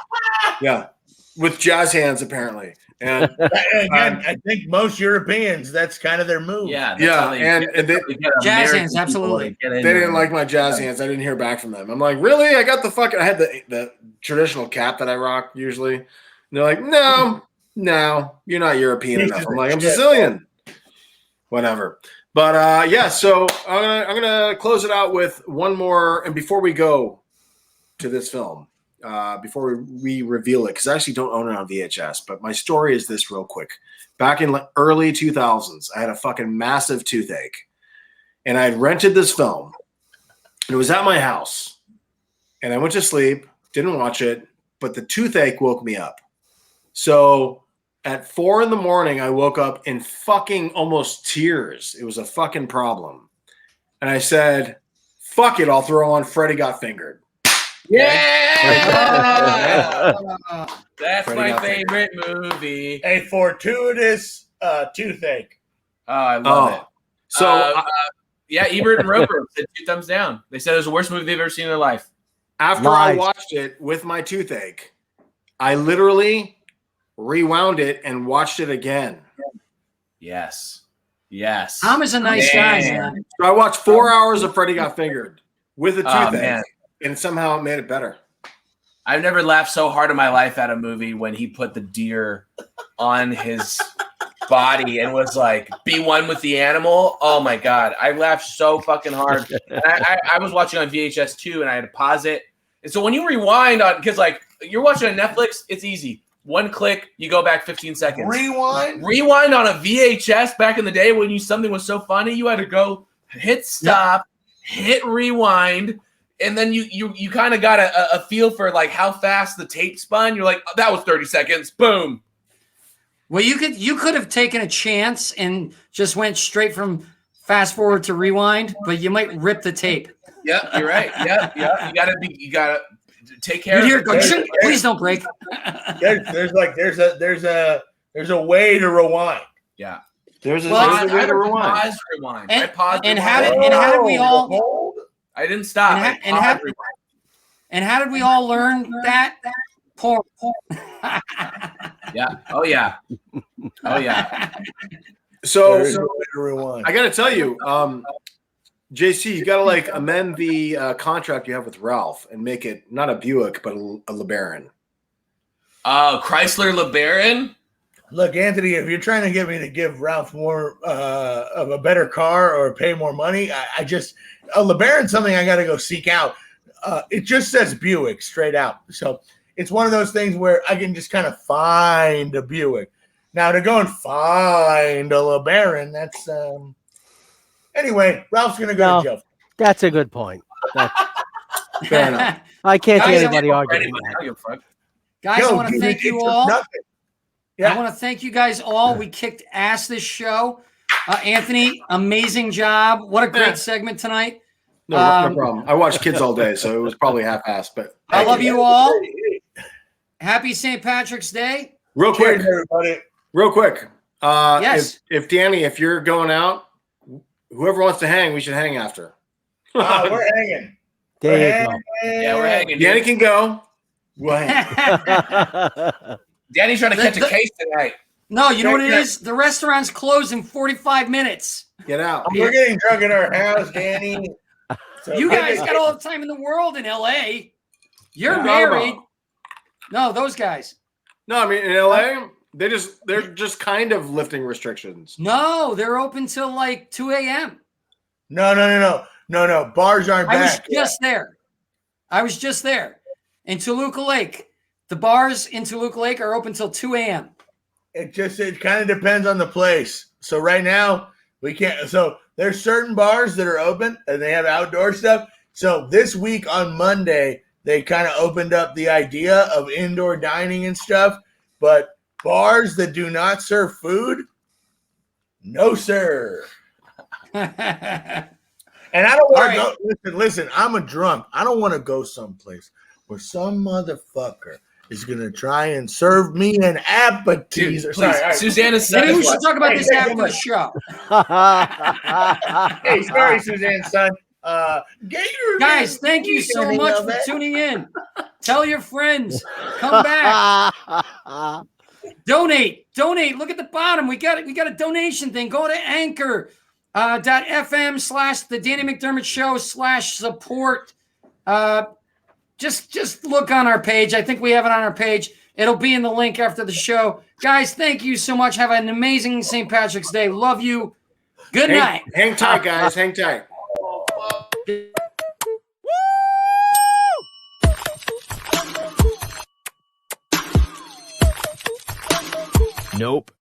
with jazz hands apparently. And again, I think most Europeans, that's kind of their move. And they, jazz hands, absolutely. They didn't like my jazz hands. I didn't hear back from them. I'm like, really? I got I had the traditional cap that I rock usually. And they're like, no, you're not European enough. I'm like, I'm Sicilian. Whatever. But so I'm gonna close it out with one more. And before we go to this film, before we reveal it, because I actually don't own it on VHS, but my story is this real quick. Back in early 2000s, I had a fucking massive toothache, and I had rented this film. It was at my house, and I went to sleep, didn't watch it, but the toothache woke me up. So at 4 a.m, I woke up in fucking almost tears. It was a fucking problem. And I said, fuck it, I'll throw on Freddy Got Fingered. Yeah! That's Freddy my Got favorite movie. A fortuitous toothache. Oh, I love it. So, Ebert and Roper said 2 thumbs down. They said it was the worst movie they've ever seen in their life. After I watched it with my toothache, I literally rewound it and watched it again. Yes. Tom is a nice guy, man. So I watched 4 hours of Freddy Got Fingered with a toothache, and somehow it made it better. I've never laughed so hard in my life at a movie when he put the deer on his body and was like, be one with the animal. Oh my God. I laughed so fucking hard. And I was watching on VHS too, and I had to pause it. And so when you rewind because like you're watching on Netflix, it's easy. 1 click, you go back 15 seconds. Rewind on a VHS back in the day when something was so funny, you had to go hit stop, hit rewind, and then you kind of got a feel for like how fast the tape spun. You're like, oh, that was 30 seconds. Boom. Well, you could have taken a chance and just went straight from fast forward to rewind, but you might rip the tape. Yep, you're right. Yep. You gotta take care of it. Please don't break. There's a way to rewind. Yeah. There's a way to rewind. Rewind. And, I paused. And how did we all? I didn't stop. And how did we all learn that? Porn. Yeah. Oh yeah. So rewind. I got to tell you, JC, you got to like amend the contract you have with Ralph and make it not a Buick but a LeBaron. Chrysler LeBaron. Look, Anthony, if you're trying to get me to give Ralph more of a better car or pay more money, a LeBaron's something I got to go seek out. It just says Buick straight out. So it's one of those things where I can just kind of find a Buick. Now to go and find a LeBaron, that's anyway. Ralph's gonna go to jail. That's a good point. Fair enough. I can't see anybody arguing that. Guys, I want to thank you all. Yeah. I want to thank you guys all. We kicked ass this show. Anthony, amazing job. What a great segment tonight. No problem. I watch kids all day, so it was probably half-assed. But I love you all. Happy St. Patrick's Day. Real quick, Cheers, everybody. real quick. Yes. If Danny, if you're going out, whoever wants to hang, we should hang after. We're hanging. There you go. Yeah, we're hanging. Danny Dude. can go. We'll hang. Danny's trying to catch a case tonight. No, you know what it is? The restaurant's closed in 45 minutes. Get out. We're getting drunk in our house, Danny. So You guys got all the time in the world in LA. You're married. No, those guys. No, I mean in LA, they're just kind of lifting restrictions. No, they're open till like 2 a.m. No. Bars aren't I was back. just there. In Toluca Lake. The bars in Toluca Lake are open till 2 a.m. It kind of depends on the place. So right now we can't. So there's certain bars that are open and they have outdoor stuff. So this week on Monday they kind of opened up the idea of indoor dining and stuff. But bars that do not serve food, no sir. And I don't want to go. Listen. I'm a drunk. I don't want to go someplace where some motherfucker is gonna try and serve me an appetizer. Dude, please, Sorry, Susanna Maybe we said should talk about this after the show. Hey, sorry, Suzanne's son. Gator. Guys, thank you so much for tuning in. Tell your friends. Come back. Donate. Look at the bottom. We got a donation thing. Go to anchor.fm/the Danny McDermott Show /support. Just look on our page. I think we have it on our page. It'll be in the link after the show. Guys, thank you so much. Have an amazing St. Patrick's Day. Love you. Good night. Hang tight, guys. Hang tight. Nope.